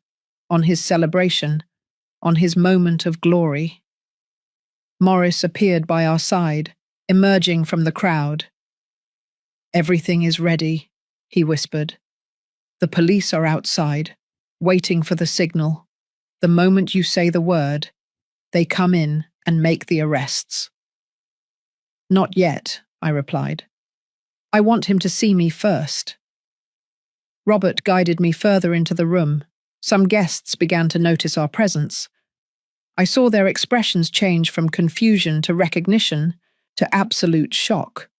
on his celebration, on his moment of glory. Morris appeared by our side, emerging from the crowd. "Everything is ready," he whispered. "The police are outside, waiting for the signal. The moment you say the word, they come in and make the arrests." "Not yet," I replied. "I want him to see me first." Robert guided me further into the room. Some guests began to notice our presence. I saw their expressions change from confusion to recognition to absolute shock.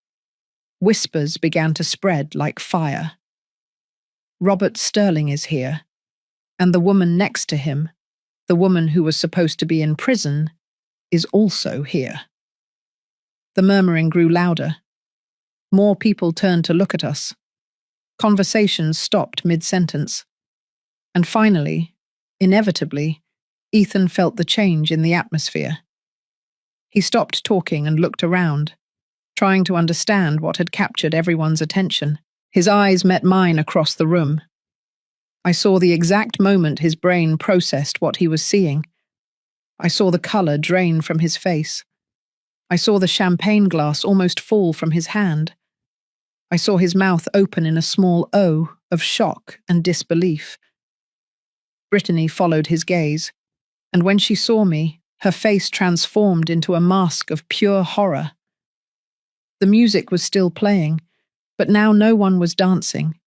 Whispers began to spread like fire. "Robert Sterling is here, and the woman next to him, the woman who was supposed to be in prison, is also here." The murmuring grew louder. More people turned to look at us. Conversations stopped mid-sentence. And finally, inevitably, Ethan felt the change in the atmosphere. He stopped talking and looked around, trying to understand what had captured everyone's attention. His eyes met mine across the room. I saw the exact moment his brain processed what he was seeing. I saw the color drain from his face. I saw the champagne glass almost fall from his hand. I saw his mouth open in a small O of shock and disbelief. Brittany followed his gaze, and when she saw me, her face transformed into a mask of pure horror. The music was still playing, but now no one was dancing.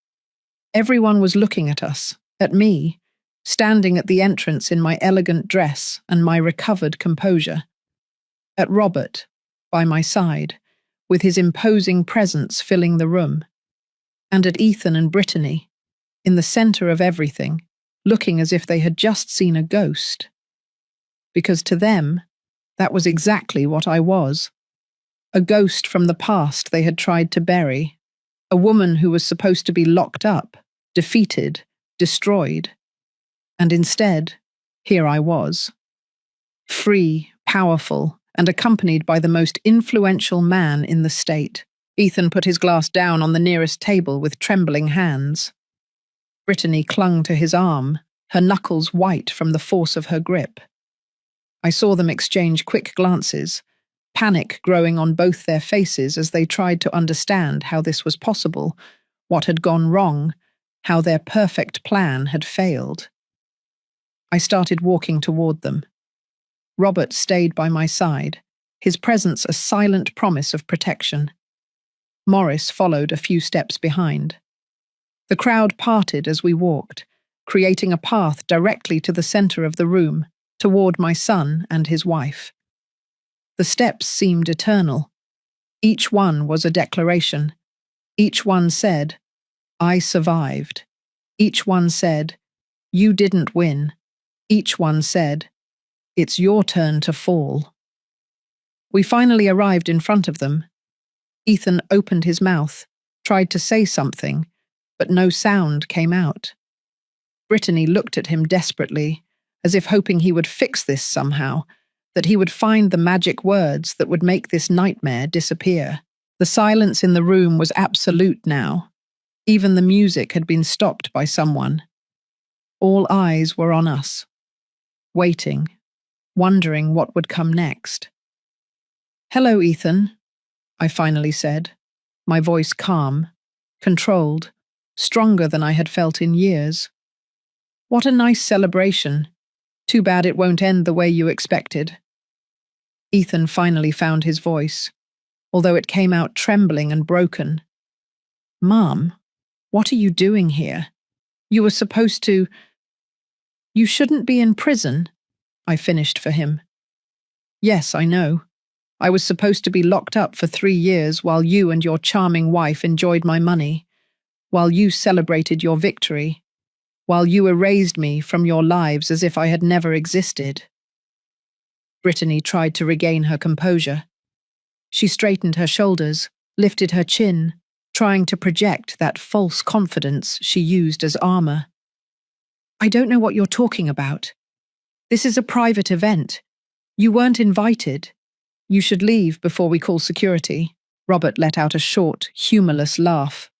Everyone was looking at us, at me, standing at the entrance in my elegant dress and my recovered composure. At Robert, by my side, with his imposing presence filling the room. And at Ethan and Brittany, in the center of everything, looking as if they had just seen a ghost. Because to them, that was exactly what I was. A ghost from the past they had tried to bury. A woman who was supposed to be locked up, defeated, destroyed. And instead, here I was. Free, powerful, and accompanied by the most influential man in the state. Ethan put his glass down on the nearest table with trembling hands. Brittany clung to his arm, her knuckles white from the force of her grip. I saw them exchange quick glances, panic growing on both their faces as they tried to understand how this was possible, what had gone wrong, how their perfect plan had failed. I started walking toward them. Robert stayed by my side, his presence a silent promise of protection. Morris followed a few steps behind. The crowd parted as we walked, creating a path directly to the center of the room, toward my son and his wife. The steps seemed eternal. Each one was a declaration. Each one said, "I survived." Each one said, "You didn't win." Each one said, "It's your turn to fall." We finally arrived in front of them. Ethan opened his mouth, tried to say something, but no sound came out. Brittany looked at him desperately, as if hoping he would fix this somehow, that he would find the magic words that would make this nightmare disappear. The silence in the room was absolute now. Even the music had been stopped by someone. All eyes were on us, waiting, wondering what would come next. "Hello, Ethan," I finally said, my voice calm, controlled, stronger than I had felt in years. "What a nice celebration. Too bad it won't end the way you expected." Ethan finally found his voice, although it came out trembling and broken. "Mom, what are you doing here? You were supposed to—" "You shouldn't be in prison," I finished for him. "Yes, I know. I was supposed to be locked up for 3 years while you and your charming wife enjoyed my money, while you celebrated your victory, while you erased me from your lives as if I had never existed. Brittany tried to regain her composure. She straightened her shoulders, lifted her chin, trying to project that false confidence she used as armor. I don't know what you're talking about. This is a private event. You weren't invited. You should leave before we call security. Robert let out a short, humorless laugh.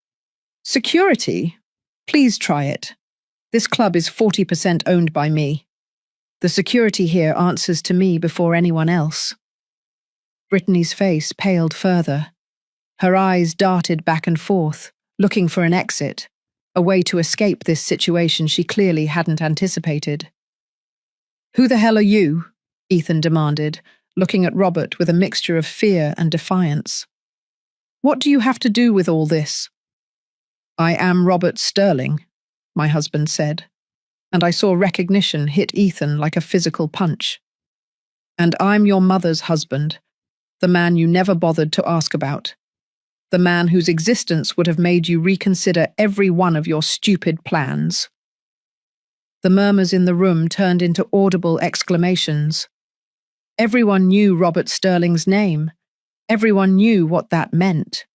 Security? Please try it. This club is 40% owned by me. The security here answers to me before anyone else. Brittany's face paled further. Her eyes darted back and forth, looking for an exit, a way to escape this situation she clearly hadn't anticipated. Who the hell are you? Ethan demanded, looking at Robert with a mixture of fear and defiance. What do you have to do with all this? I am Robert Sterling, my husband said, and I saw recognition hit Ethan like a physical punch. And I'm your mother's husband, the man you never bothered to ask about, the man whose existence would have made you reconsider every one of your stupid plans. The murmurs in the room turned into audible exclamations. Everyone knew Robert Sterling's name. Everyone knew what that meant.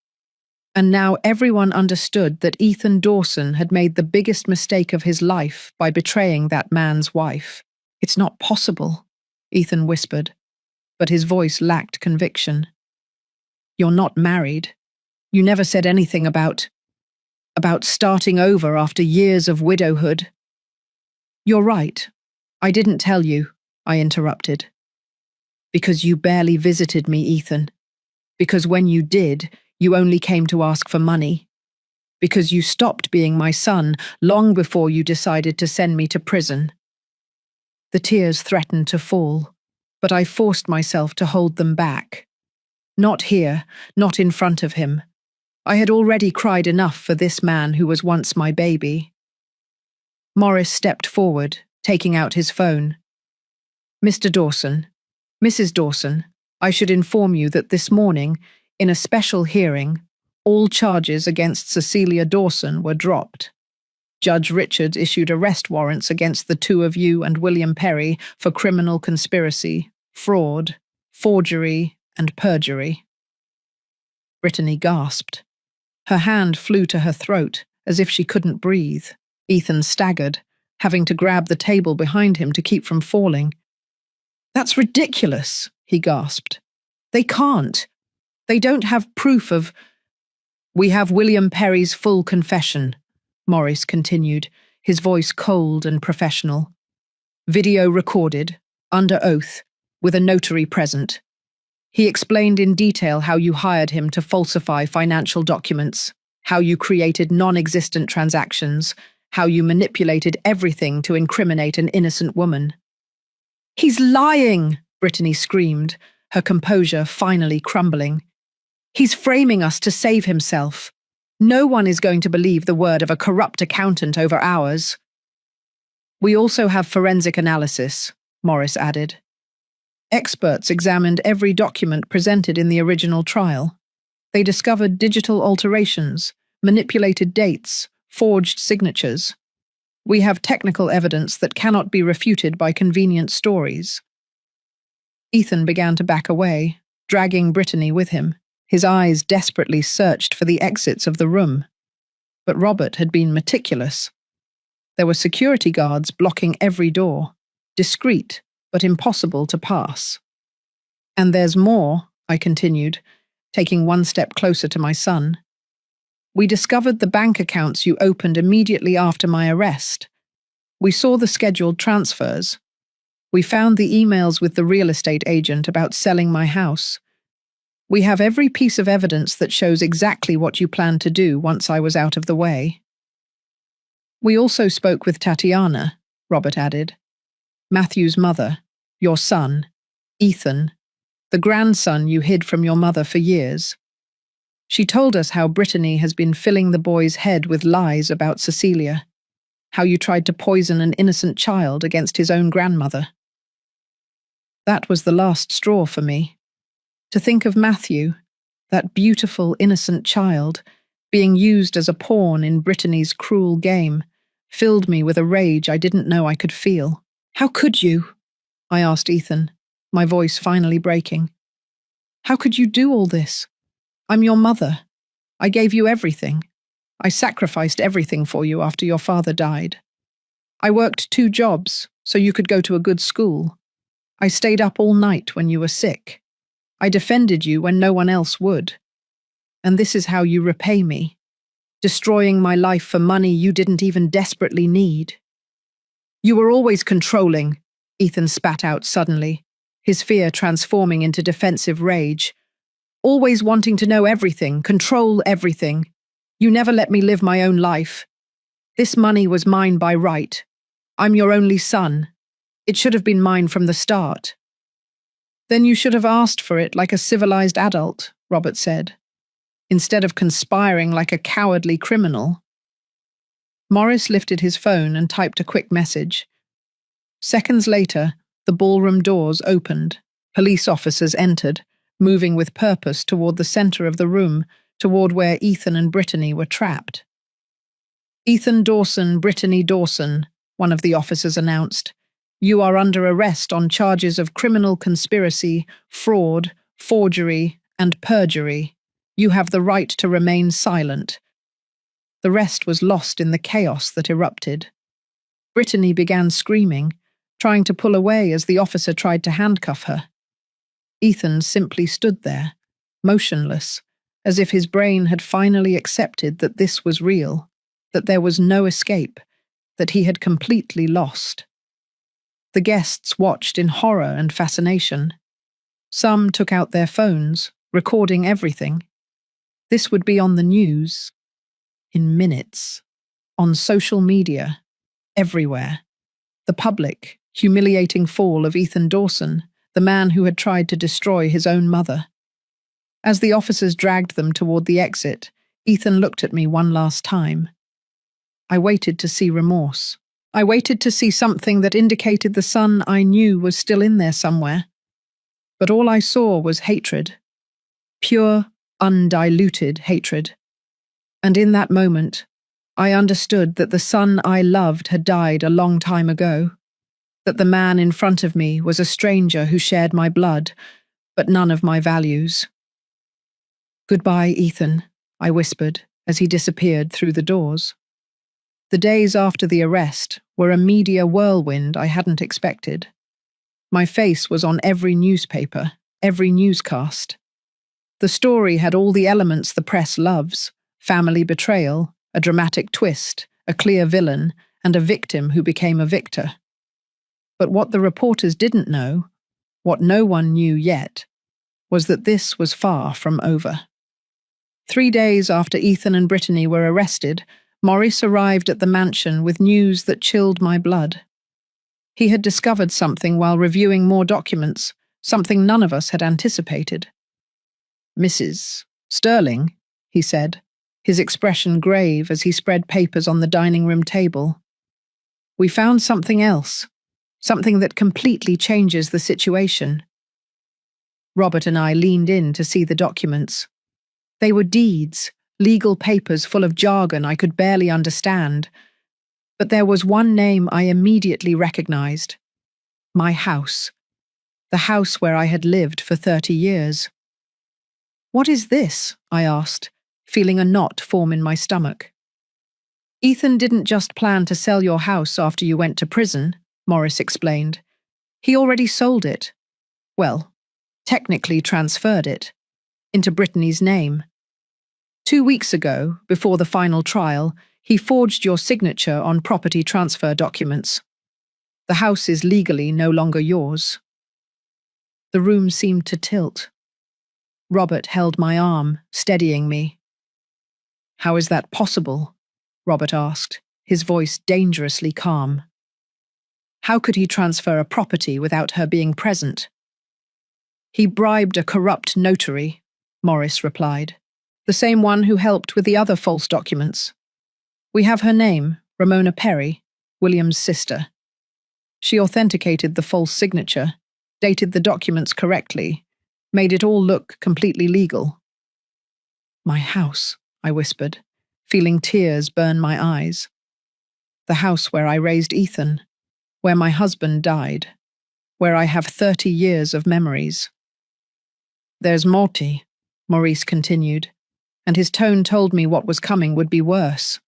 And now everyone understood that Ethan Dawson had made the biggest mistake of his life by betraying that man's wife. It's not possible, Ethan whispered, but his voice lacked conviction. You're not married. You never said anything about starting over after years of widowhood. You're right. I didn't tell you, I interrupted. Because you barely visited me, Ethan. Because when you did, you only came to ask for money. Because you stopped being my son long before you decided to send me to prison. The tears threatened to fall, but I forced myself to hold them back. Not here, not in front of him. I had already cried enough for this man who was once my baby. Morris stepped forward, taking out his phone. Mr. Dawson, Mrs. Dawson, I should inform you that this morning, in a special hearing, all charges against Cecilia Dawson were dropped. Judge Richards issued arrest warrants against the two of you and William Perry for criminal conspiracy, fraud, forgery, and perjury. Brittany gasped. Her hand flew to her throat, as if she couldn't breathe. Ethan staggered, having to grab the table behind him to keep from falling. That's ridiculous, he gasped. They can't. They don't have proof of... We have William Perry's full confession, Morris continued, his voice cold and professional. Video recorded, under oath, with a notary present. He explained in detail how you hired him to falsify financial documents, how you created non-existent transactions, how you manipulated everything to incriminate an innocent woman. He's lying, Brittany screamed, her composure finally crumbling. He's framing us to save himself. No one is going to believe the word of a corrupt accountant over ours. We also have forensic analysis, Morris added. Experts examined every document presented in the original trial. They discovered digital alterations, manipulated dates, forged signatures. We have technical evidence that cannot be refuted by convenient stories. Ethan began to back away, dragging Brittany with him. His eyes desperately searched for the exits of the room. But Robert had been meticulous. There were security guards blocking every door, discreet but impossible to pass. And there's more, I continued, taking one step closer to my son. We discovered the bank accounts you opened immediately after my arrest. We saw the scheduled transfers. We found the emails with the real estate agent about selling my house. We have every piece of evidence that shows exactly what you planned to do once I was out of the way. We also spoke with Tatiana, Robert added. Matthew's mother, your son, Ethan, the grandson you hid from your mother for years. She told us how Brittany has been filling the boy's head with lies about Cecilia, how you tried to poison an innocent child against his own grandmother. That was the last straw for me. To think of Matthew, that beautiful, innocent child, being used as a pawn in Brittany's cruel game, filled me with a rage I didn't know I could feel. "How could you?" I asked Ethan, my voice finally breaking. "How could you do all this? I'm your mother. I gave you everything. I sacrificed everything for you after your father died. I worked 2 jobs so you could go to a good school. I stayed up all night when you were sick. I defended you when no one else would. And this is how you repay me, destroying my life for money you didn't even desperately need." "You were always controlling," Ethan spat out suddenly, his fear transforming into defensive rage. "Always wanting to know everything, control everything. You never let me live my own life. This money was mine by right. I'm your only son. It should have been mine from the start." "Then you should have asked for it like a civilized adult," Robert said, "instead of conspiring like a cowardly criminal." Morris lifted his phone and typed a quick message. Seconds later, the ballroom doors opened. Police officers entered, moving with purpose toward the center of the room, toward where Ethan and Brittany were trapped. "Ethan Dawson, Brittany Dawson," one of the officers announced. "You are under arrest on charges of criminal conspiracy, fraud, forgery, and perjury. You have the right to remain silent." The rest was lost in the chaos that erupted. Brittany began screaming, trying to pull away as the officer tried to handcuff her. Ethan simply stood there, motionless, as if his brain had finally accepted that this was real, that there was no escape, that he had completely lost. The guests watched in horror and fascination. Some took out their phones, recording everything. This would be on the news, in minutes, on social media, everywhere. The public, humiliating fall of Ethan Dawson, the man who had tried to destroy his own mother. As the officers dragged them toward the exit, Ethan looked at me one last time. I waited to see remorse. I waited to see something that indicated the son I knew was still in there somewhere. But all I saw was hatred. Pure, undiluted hatred. And in that moment, I understood that the son I loved had died a long time ago, that the man in front of me was a stranger who shared my blood, but none of my values. "Goodbye, Ethan," I whispered as he disappeared through the doors. The days after the arrest were a media whirlwind I hadn't expected. My face was on every newspaper, every newscast. The story had all the elements the press loves: family betrayal, a dramatic twist, a clear villain, and a victim who became a victor. But what the reporters didn't know, what no one knew yet, was that this was far from over. 3 days after Ethan and Brittany were arrested, Maurice arrived at the mansion with news that chilled my blood. He had discovered something while reviewing more documents, something none of us had anticipated. "Mrs. Sterling," he said, his expression grave as he spread papers on the dining room table. "We found something else, something that completely changes the situation." Robert and I leaned in to see the documents. They were deeds, legal papers full of jargon I could barely understand. But there was one name I immediately recognized. My house. The house where I had lived for 30 years. "What is this?" I asked, feeling a knot form in my stomach. "Ethan didn't just plan to sell your house after you went to prison," Morris explained. "He already sold it. Well, technically transferred it. Into Brittany's name. 2 weeks ago, before the final trial, he forged your signature on property transfer documents. The house is legally no longer yours." The room seemed to tilt. Robert held my arm, steadying me. "How is that possible?" Robert asked, his voice dangerously calm. "How could he transfer a property without her being present?" "He bribed a corrupt notary," Morris replied. "The same one who helped with the other false documents. We have her name, Ramona Perry, William's sister. She authenticated the false signature, dated the documents correctly, made it all look completely legal. My house, I whispered, feeling tears burn my eyes. The house where I raised Ethan, where my husband died, where I have 30 years of memories. There's Morty, Maurice continued, and his tone told me what was coming would be worse.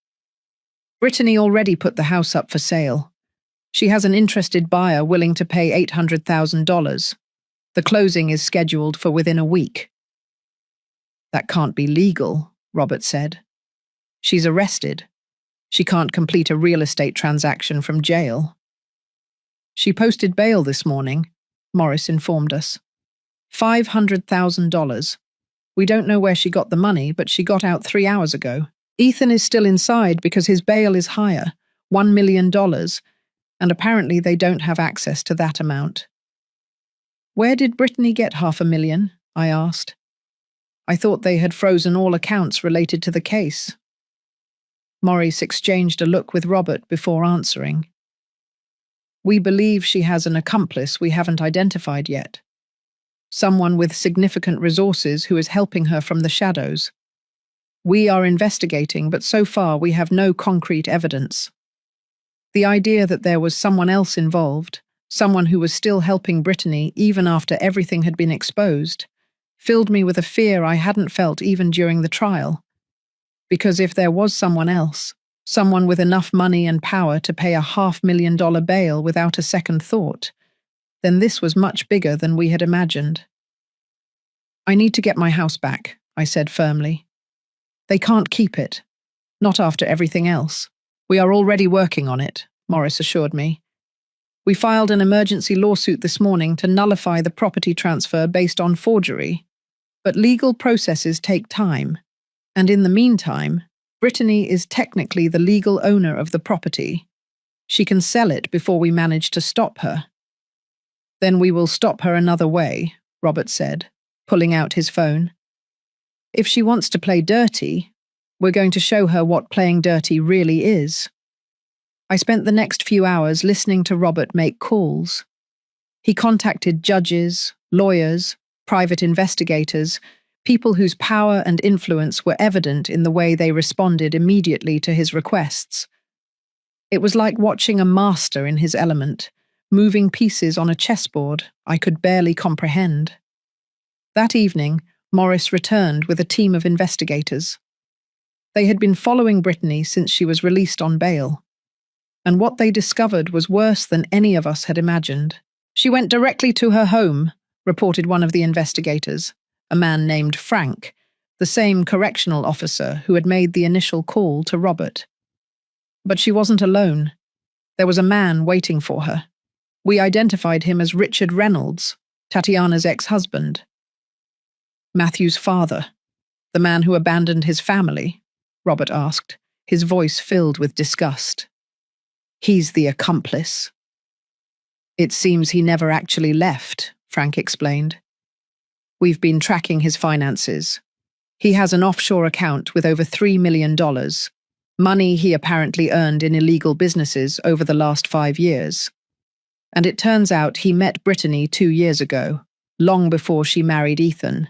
Brittany already put the house up for sale. She has an interested buyer willing to pay $800,000. The closing is scheduled for within a week. That can't be legal, Robert said. She's arrested. She can't complete a real estate transaction from jail. She posted bail this morning, Morris informed us. $500,000. We don't know where she got the money, but she got out 3 hours ago. Ethan is still inside because his bail is higher, $1 million, and apparently they don't have access to that amount. Where did Brittany get $500,000? I asked. I thought they had frozen all accounts related to the case. Maurice exchanged a look with Robert before answering. We believe she has an accomplice we haven't identified yet. Someone with significant resources who is helping her from the shadows. We are investigating, but so far we have no concrete evidence. The idea that there was someone else involved, someone who was still helping Brittany even after everything had been exposed, filled me with a fear I hadn't felt even during the trial. Because if there was someone else, someone with enough money and power to pay a $500,000 bail without a second thought, then this was much bigger than we had imagined. I need to get my house back, I said firmly. They can't keep it. Not after everything else. We are already working on it, Morris assured me. We filed an emergency lawsuit this morning to nullify the property transfer based on forgery. But legal processes take time. And in the meantime, Brittany is technically the legal owner of the property. She can sell it before we manage to stop her. Then we will stop her another way, Robert said, pulling out his phone. If she wants to play dirty, we're going to show her what playing dirty really is. I spent the next few hours listening to Robert make calls. He contacted judges, lawyers, private investigators, people whose power and influence were evident in the way they responded immediately to his requests. It was like watching a master in his element, moving pieces on a chessboard I could barely comprehend. That evening, Morris returned with a team of investigators. They had been following Brittany since she was released on bail. And what they discovered was worse than any of us had imagined. She went directly to her home, reported one of the investigators, a man named Frank, the same correctional officer who had made the initial call to Robert. But she wasn't alone. There was a man waiting for her. We identified him as Richard Reynolds, Tatiana's ex-husband. Matthew's father, the man who abandoned his family, Robert asked, his voice filled with disgust. He's the accomplice. It seems he never actually left, Frank explained. We've been tracking his finances. He has an offshore account with over $3 million, money he apparently earned in illegal businesses over the last 5 years. And it turns out he met Brittany 2 years ago, long before she married Ethan.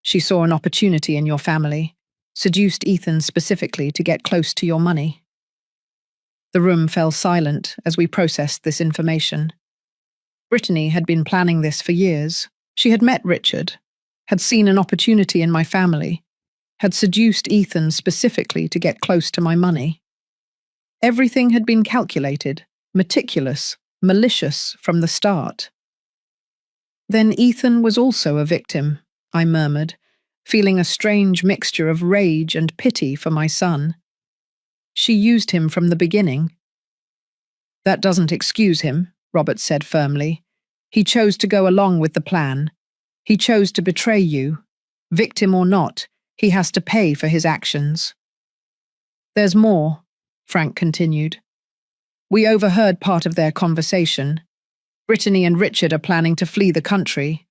She saw an opportunity in your family, seduced Ethan specifically to get close to your money. The room fell silent as we processed this information. Brittany had been planning this for years. She had met Richard, had seen an opportunity in my family, had seduced Ethan specifically to get close to my money. Everything had been calculated, meticulous, malicious from the start. Then Ethan was also a victim, I murmured, feeling a strange mixture of rage and pity for my son. She used him from the beginning. That doesn't excuse him, Robert said firmly. He chose to go along with the plan. He chose to betray you. Victim or not, he has to pay for his actions. There's more, Frank continued. We overheard part of their conversation. Brittany and Richard are planning to flee the country.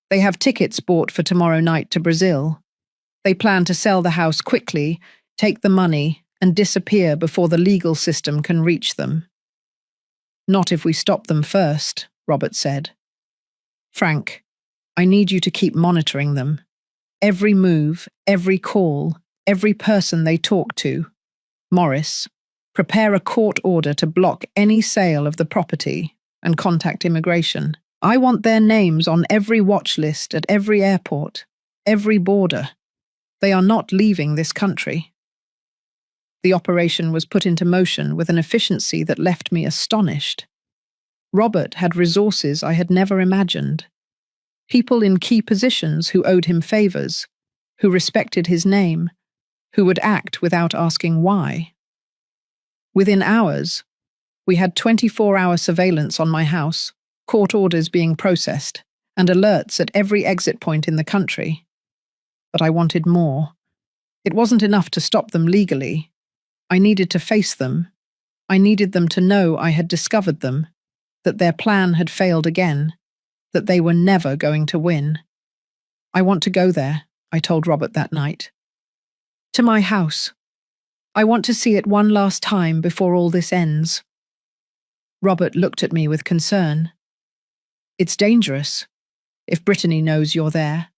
They have tickets bought for tomorrow night to Brazil. They plan to sell the house quickly, take the money, and disappear before the legal system can reach them. Not if we stop them first, Robert said. Frank, I need you to keep monitoring them. Every move, every call, every person they talk to. Morris, prepare a court order to block any sale of the property and contact immigration. I want their names on every watch list at every airport, every border. They are not leaving this country. The operation was put into motion with an efficiency that left me astonished. Robert had resources I had never imagined. People in key positions who owed him favors, who respected his name, who would act without asking why. Within hours, we had 24-hour surveillance on my house, court orders being processed, and alerts at every exit point in the country. But I wanted more. It wasn't enough to stop them legally. I needed to face them. I needed them to know I had discovered them, that their plan had failed again, that they were never going to win. I want to go there, I told Robert that night. To my house. I want to see it one last time before all this ends. Robert looked at me with concern. It's dangerous, if Brittany knows you're there.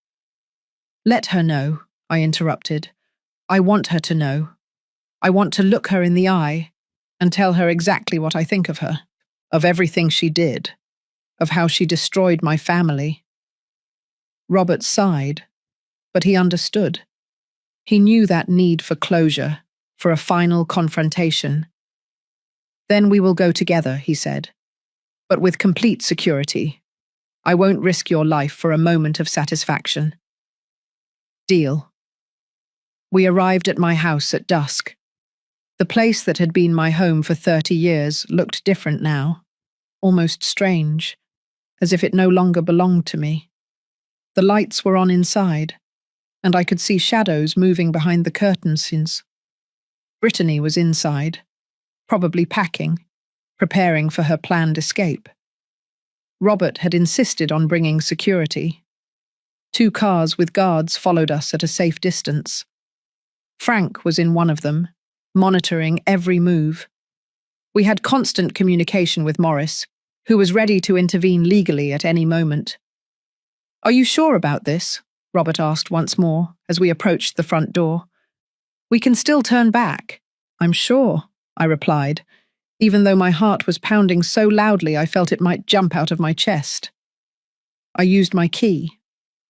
Let her know, I interrupted. I want her to know. I want to look her in the eye and tell her exactly what I think of her, of everything she did, of how she destroyed my family. Robert sighed, but he understood. He knew that need for closure, for a final confrontation. Then we will go together, he said, but with complete security. I won't risk your life for a moment of satisfaction. Deal. We arrived at my house at dusk. The place that had been my home for 30 years looked different now, almost strange, as if it no longer belonged to me. The lights were on inside, and I could see shadows moving behind the curtains. Brittany was inside, probably packing, preparing for her planned escape. Robert had insisted on bringing security. 2 cars with guards followed us at a safe distance. Frank was in one of them, monitoring every move. We had constant communication with Morris, who was ready to intervene legally at any moment. Are you sure about this? Robert asked once more as we approached the front door. We can still turn back. I'm sure, I replied, even though my heart was pounding so loudly I felt it might jump out of my chest. I used my key,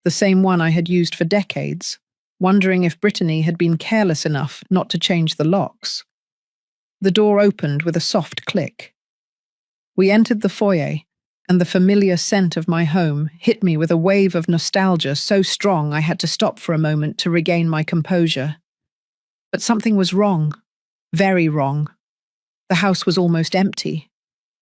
the same one I had used for decades, wondering if Brittany had been careless enough not to change the locks. The door opened with a soft click. We entered the foyer, and the familiar scent of my home hit me with a wave of nostalgia so strong I had to stop for a moment to regain my composure. But something was wrong, very wrong. The house was almost empty.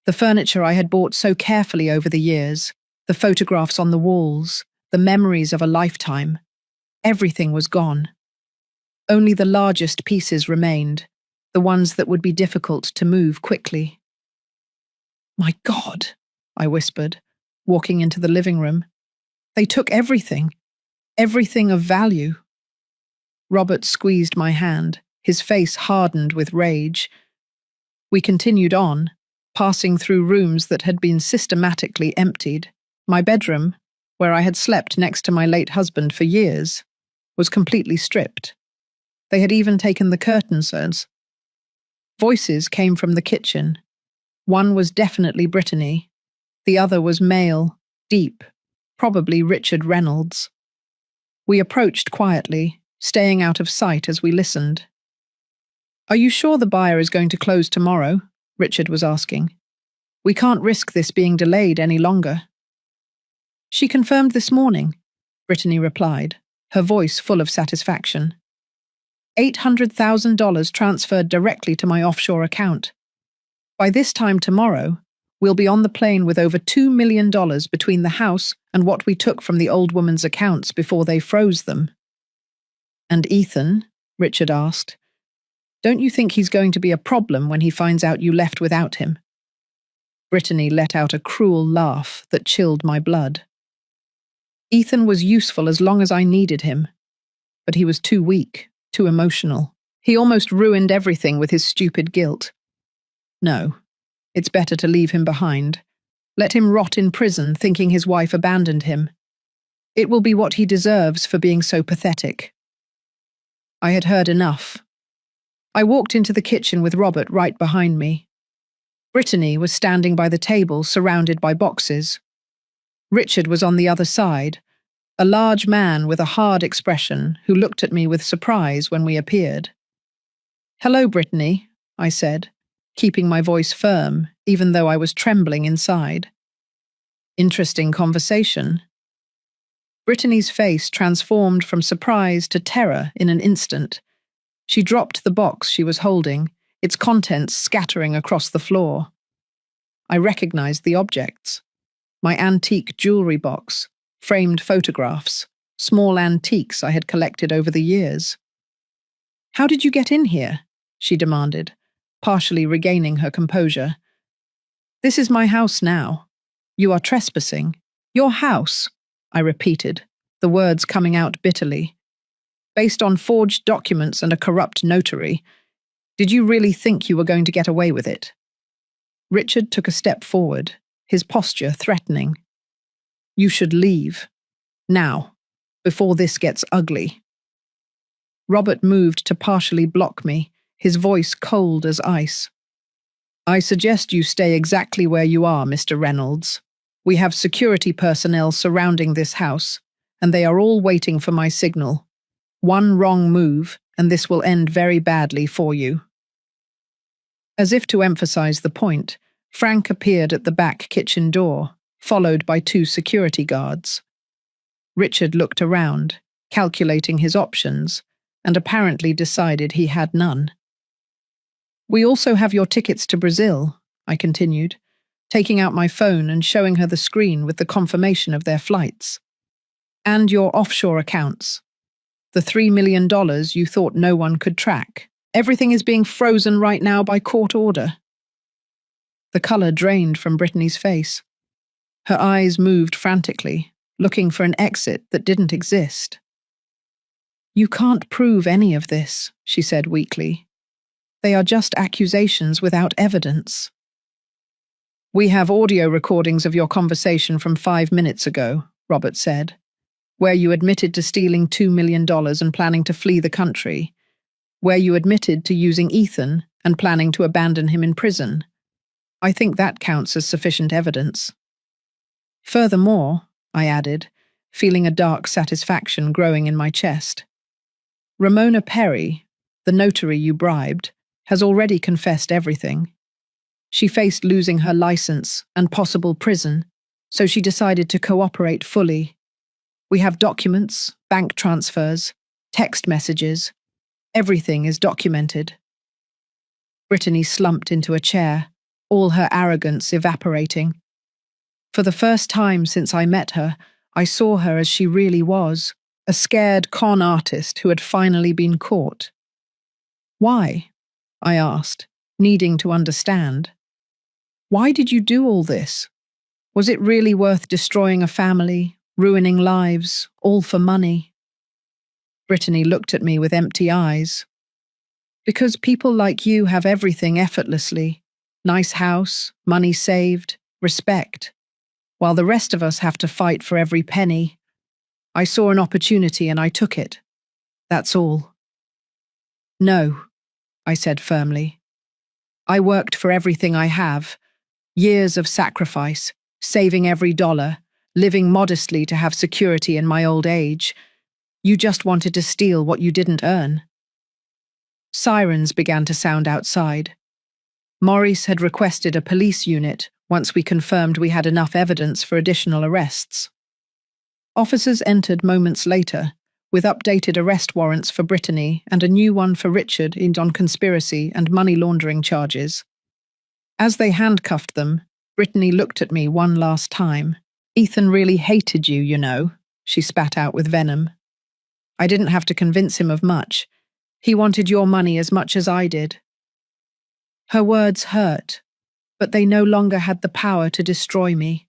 The furniture I had bought so carefully over the years, the photographs on the walls, the memories of a lifetime, everything was gone. Only the largest pieces remained, the ones that would be difficult to move quickly. My God, I whispered, walking into the living room. They took everything, everything of value. Robert squeezed my hand, his face hardened with rage. We continued on, passing through rooms that had been systematically emptied. My bedroom, where I had slept next to my late husband for years, was completely stripped. They had even taken the curtains. Voices came from the kitchen. One was definitely Brittany. The other was male, deep, probably Richard Reynolds. We approached quietly, staying out of sight as we listened. Are you sure the buyer is going to close tomorrow? Richard was asking. We can't risk this being delayed any longer. She confirmed this morning, Brittany replied, her voice full of satisfaction. $800,000 transferred directly to my offshore account. By this time tomorrow, we'll be on the plane with over $2 million between the house and what we took from the old woman's accounts before they froze them. And Ethan? Richard asked. Don't you think he's going to be a problem when he finds out you left without him? Brittany let out a cruel laugh that chilled my blood. Ethan was useful as long as I needed him, but he was too weak, too emotional. He almost ruined everything with his stupid guilt. No, it's better to leave him behind. Let him rot in prison thinking his wife abandoned him. It will be what he deserves for being so pathetic. I had heard enough. I walked into the kitchen with Robert right behind me. Brittany was standing by the table, surrounded by boxes. Richard was on the other side, a large man with a hard expression who looked at me with surprise when we appeared. "Hello, Brittany," I said, keeping my voice firm, even though I was trembling inside. "Interesting conversation." Brittany's face transformed from surprise to terror in an instant. She dropped the box she was holding, its contents scattering across the floor. I recognized the objects. My antique jewelry box, framed photographs, small antiques I had collected over the years. "How did you get in here?" she demanded, partially regaining her composure. "This is my house now. You are trespassing." "Your house," I repeated, the words coming out bitterly. "Based on forged documents and a corrupt notary. Did you really think you were going to get away with it?" Richard took a step forward, his posture threatening. "You should leave. Now, before this gets ugly." Robert moved to partially block me, his voice cold as ice. "I suggest you stay exactly where you are, Mr. Reynolds. We have security personnel surrounding this house, and they are all waiting for my signal. One wrong move, and this will end very badly for you." As if to emphasize the point, Frank appeared at the back kitchen door, followed by 2 security guards. Richard looked around, calculating his options, and apparently decided he had none. "We also have your tickets to Brazil," I continued, taking out my phone and showing her the screen with the confirmation of their flights. "And your offshore accounts. The $3 million you thought no one could track. Everything is being frozen right now by court order." The color drained from Brittany's face. Her eyes moved frantically, looking for an exit that didn't exist. "You can't prove any of this," she said weakly. "They are just accusations without evidence." "We have audio recordings of your conversation from 5 minutes ago," Robert said, "where you admitted to stealing $2 million and planning to flee the country, where you admitted to using Ethan and planning to abandon him in prison. I think that counts as sufficient evidence." "Furthermore," I added, feeling a dark satisfaction growing in my chest, "Ramona Perry, the notary you bribed, has already confessed everything. She faced losing her license and possible prison, so she decided to cooperate fully. We have documents, bank transfers, text messages. Everything is documented." Brittany slumped into a chair, all her arrogance evaporating. For the first time since I met her, I saw her as she really was, a scared con artist who had finally been caught. "Why?" I asked, needing to understand. "Why did you do all this? Was it really worth destroying a family, ruining lives, all for money?" Brittany looked at me with empty eyes. "Because people like you have everything effortlessly. Nice house, money saved, respect. While the rest of us have to fight for every penny. I saw an opportunity and I took it. That's all." "No," I said firmly. "I worked for everything I have. Years of sacrifice, saving every dollar, living modestly to have security in my old age. You just wanted to steal what you didn't earn." Sirens began to sound outside. Maurice had requested a police unit once we confirmed we had enough evidence for additional arrests. Officers entered moments later, with updated arrest warrants for Brittany and a new one for Richard on conspiracy and money laundering charges. As they handcuffed them, Brittany looked at me one last time. "Ethan really hated you, you know," she spat out with venom. "I didn't have to convince him of much. He wanted your money as much as I did." Her words hurt, but they no longer had the power to destroy me,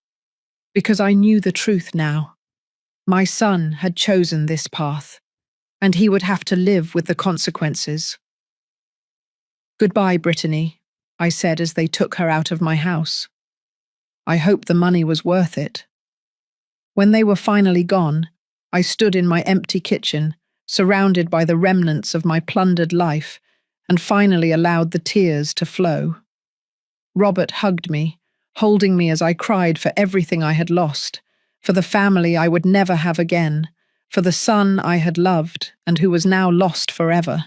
because I knew the truth now. My son had chosen this path, and he would have to live with the consequences. "Goodbye, Brittany," I said as they took her out of my house. "I hope the money was worth it." When they were finally gone, I stood in my empty kitchen, surrounded by the remnants of my plundered life, and finally allowed the tears to flow. Robert hugged me, holding me as I cried for everything I had lost, for the family I would never have again, for the son I had loved and who was now lost forever.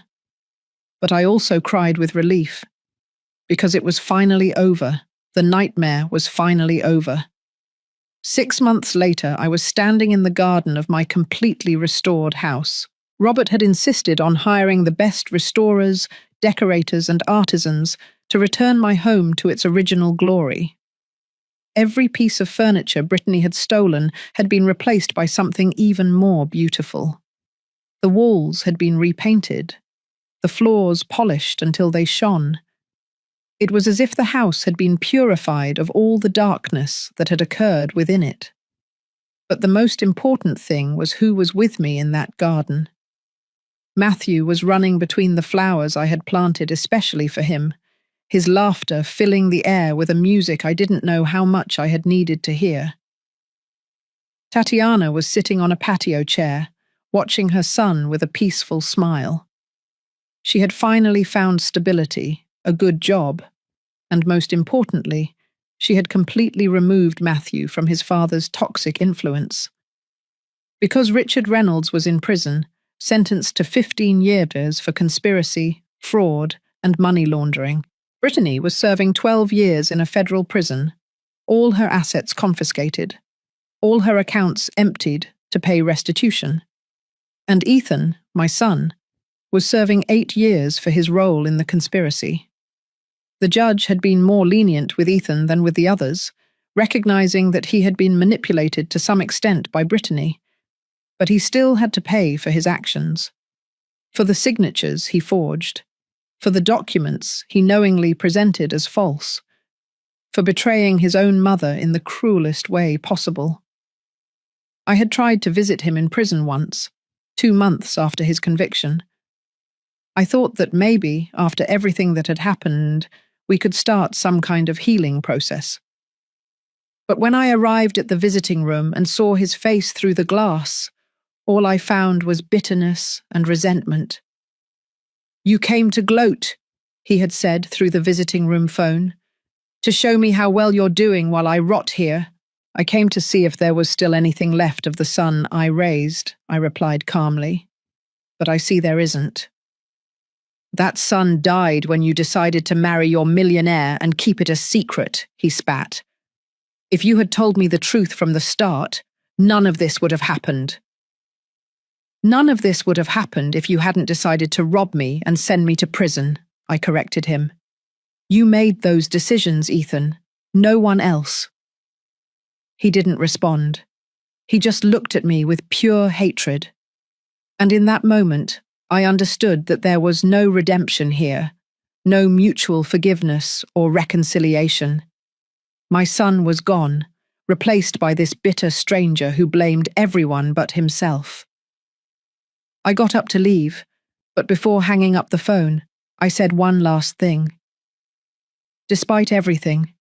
But I also cried with relief, because it was finally over. The nightmare was finally over. 6 months later, I was standing in the garden of my completely restored house. Robert had insisted on hiring the best restorers, decorators, and artisans to return my home to its original glory. Every piece of furniture Brittany had stolen had been replaced by something even more beautiful. The walls had been repainted, the floors polished until they shone. It was as if the house had been purified of all the darkness that had occurred within it. But the most important thing was who was with me in that garden. Matthew was running between the flowers I had planted especially for him, his laughter filling the air with a music I didn't know how much I had needed to hear. Tatiana was sitting on a patio chair, watching her son with a peaceful smile. She had finally found stability, a good job, and most importantly, she had completely removed Matthew from his father's toxic influence. Because Richard Reynolds was in prison, sentenced to 15 years for conspiracy, fraud, and money laundering, Brittany was serving 12 years in a federal prison, all her assets confiscated, all her accounts emptied to pay restitution. And Ethan, my son, was serving 8 years for his role in the conspiracy. The judge had been more lenient with Ethan than with the others, recognizing that he had been manipulated to some extent by Brittany, but he still had to pay for his actions. For the signatures he forged, for the documents he knowingly presented as false, for betraying his own mother in the cruelest way possible. I had tried to visit him in prison once, 2 months after his conviction. I thought that maybe, after everything that had happened, we could start some kind of healing process. But when I arrived at the visiting room and saw his face through the glass, all I found was bitterness and resentment. "You came to gloat," he had said through the visiting room phone, "to show me how well you're doing while I rot here." "I came to see if there was still anything left of the son I raised," I replied calmly. "But I see there isn't." "That son died when you decided to marry your millionaire and keep it a secret," he spat. "If you had told me the truth from the start, none of this would have happened." "None of this would have happened if you hadn't decided to rob me and send me to prison," I corrected him. "You made those decisions, Ethan. No one else." He didn't respond. He just looked at me with pure hatred. And in that moment, I understood that there was no redemption here, no mutual forgiveness or reconciliation. My son was gone, replaced by this bitter stranger who blamed everyone but himself. I got up to leave, but before hanging up the phone, I said one last thing. "Despite everything,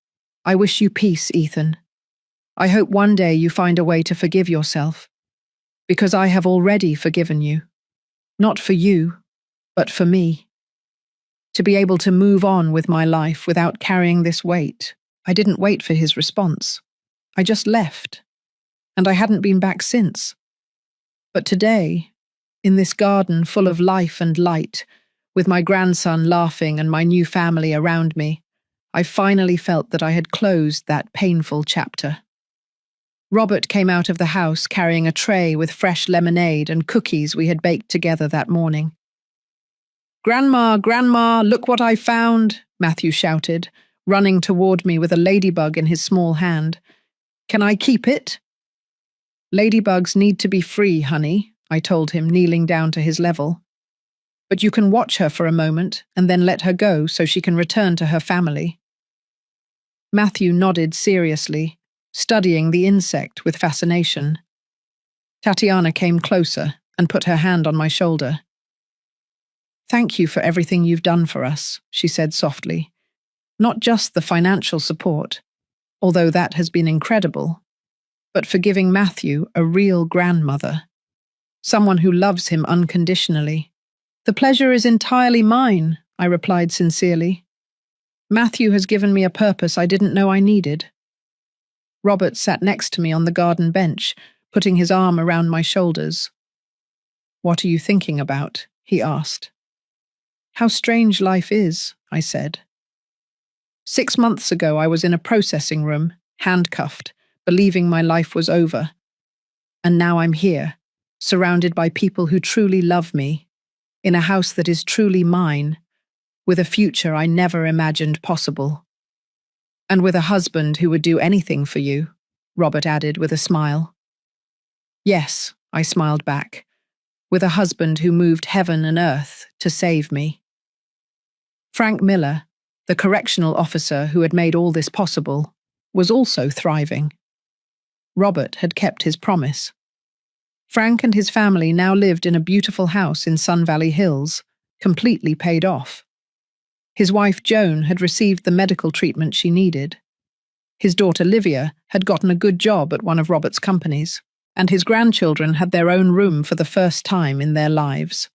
I wish you peace, Ethan. I hope one day you find a way to forgive yourself, because I have already forgiven you. Not for you, but for me. To be able to move on with my life without carrying this weight." I didn't wait for his response. I just left, and I hadn't been back since. But today, in this garden full of life and light, with my grandson laughing and my new family around me, I finally felt that I had closed that painful chapter. Robert came out of the house carrying a tray with fresh lemonade and cookies we had baked together that morning. "Grandma, Grandma, look what I found," Matthew shouted, running toward me with a ladybug in his small hand. "Can I keep it?" "Ladybugs need to be free, honey," I told him, kneeling down to his level. "But you can watch her for a moment and then let her go so she can return to her family." Matthew nodded seriously, studying the insect with fascination. Tatiana came closer and put her hand on my shoulder. "Thank you for everything you've done for us," she said softly. "Not just the financial support, although that has been incredible, but for giving Matthew a real grandmother, someone who loves him unconditionally. "The pleasure is entirely mine," I replied sincerely. "Matthew has given me a purpose I didn't know I needed." Robert sat next to me on the garden bench, putting his arm around my shoulders. "What are you thinking about?" he asked. "How strange life is," I said. 6 months ago, I was in a processing room, handcuffed, believing my life was over. And now I'm here, surrounded by people who truly love me, in a house that is truly mine, with a future I never imagined possible. "And with a husband who would do anything for you," Robert added with a smile. "Yes," I smiled back, "with a husband who moved heaven and earth to save me." Frank Miller, the correctional officer who had made all this possible, was also thriving. Robert had kept his promise. Frank and his family now lived in a beautiful house in Sun Valley Hills, completely paid off. His wife Joan had received the medical treatment she needed. His daughter Livia had gotten a good job at one of Robert's companies, and his grandchildren had their own room for the first time in their lives.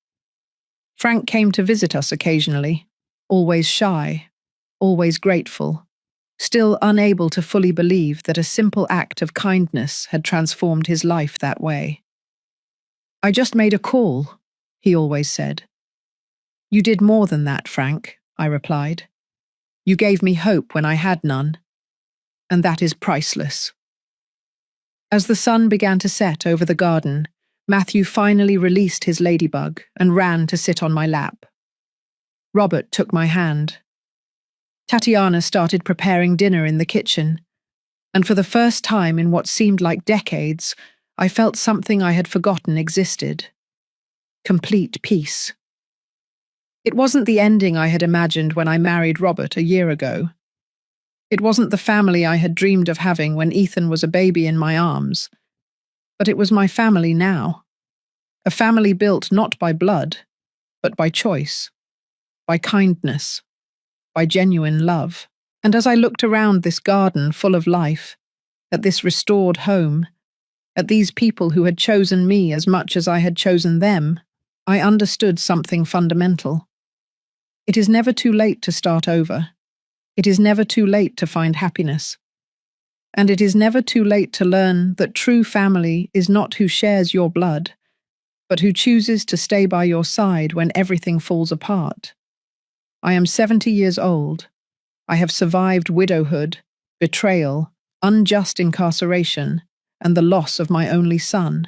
Frank came to visit us occasionally, always shy, always grateful, still unable to fully believe that a simple act of kindness had transformed his life that way. "I just made a call," he always said. "You did more than that, Frank," I replied. "You gave me hope when I had none, and that is priceless." As the sun began to set over the garden, Matthew finally released his ladybug and ran to sit on my lap. Robert took my hand. Tatiana started preparing dinner in the kitchen, and for the first time in what seemed like decades, I felt something I had forgotten existed. Complete peace. It wasn't the ending I had imagined when I married Robert a year ago. It wasn't the family I had dreamed of having when Ethan was a baby in my arms. But it was my family now. A family built not by blood, but by choice, by kindness, by genuine love. And as I looked around this garden full of life, at this restored home, at these people who had chosen me as much as I had chosen them, I understood something fundamental. It is never too late to start over. It is never too late to find happiness. And it is never too late to learn that true family is not who shares your blood, but who chooses to stay by your side when everything falls apart. I am 70 years old. I have survived widowhood, betrayal, unjust incarceration, and the loss of my only son.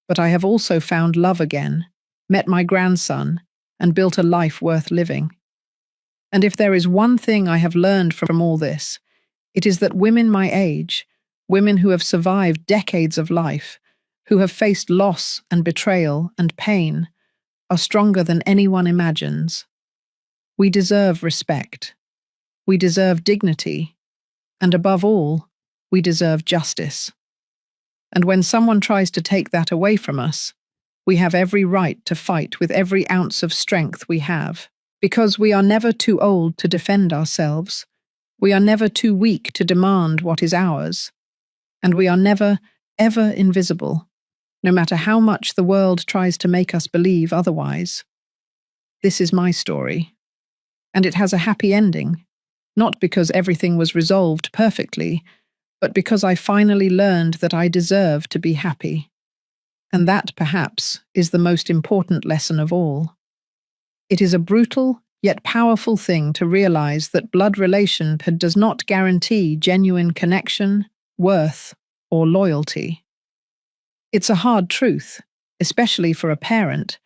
But I have also found love again, met my grandson, and built a life worth living. And if there is one thing I have learned from all this, it is that women my age, women who have survived decades of life, who have faced loss and betrayal and pain, are stronger than anyone imagines. We deserve respect. We deserve dignity. And above all, we deserve justice. And when someone tries to take that away from us, we have every right to fight with every ounce of strength we have, because we are never too old to defend ourselves. We are never too weak to demand what is ours. And we are never, ever invisible, no matter how much the world tries to make us believe otherwise. This is my story. And it has a happy ending, not because everything was resolved perfectly, but because I finally learned that I deserve to be happy. And that, perhaps, is the most important lesson of all. It is a brutal, yet powerful thing to realize that blood relation does not guarantee genuine connection, worth, or loyalty. It's a hard truth, especially for a parent,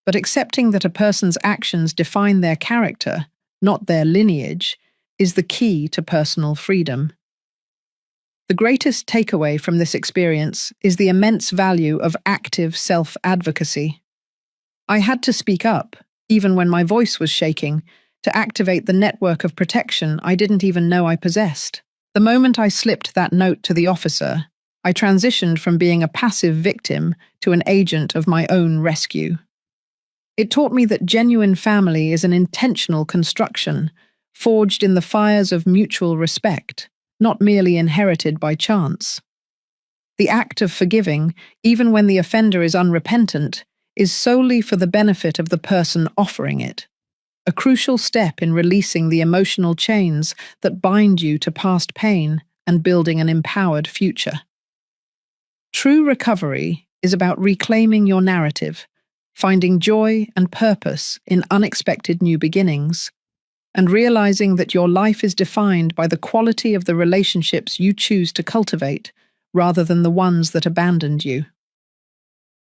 but accepting that a person's actions define their character, not their lineage, is the key to personal freedom. The greatest takeaway from this experience is the immense value of active self-advocacy. I had to speak up, even when my voice was shaking, to activate the network of protection I didn't even know I possessed. The moment I slipped that note to the officer, I transitioned from being a passive victim to an agent of my own rescue. It taught me that genuine family is an intentional construction, forged in the fires of mutual respect, not merely inherited by chance. The act of forgiving, even when the offender is unrepentant, is solely for the benefit of the person offering it, a crucial step in releasing the emotional chains that bind you to past pain and building an empowered future. True recovery is about reclaiming your narrative, finding joy and purpose in unexpected new beginnings, and realizing that your life is defined by the quality of the relationships you choose to cultivate rather than the ones that abandoned you.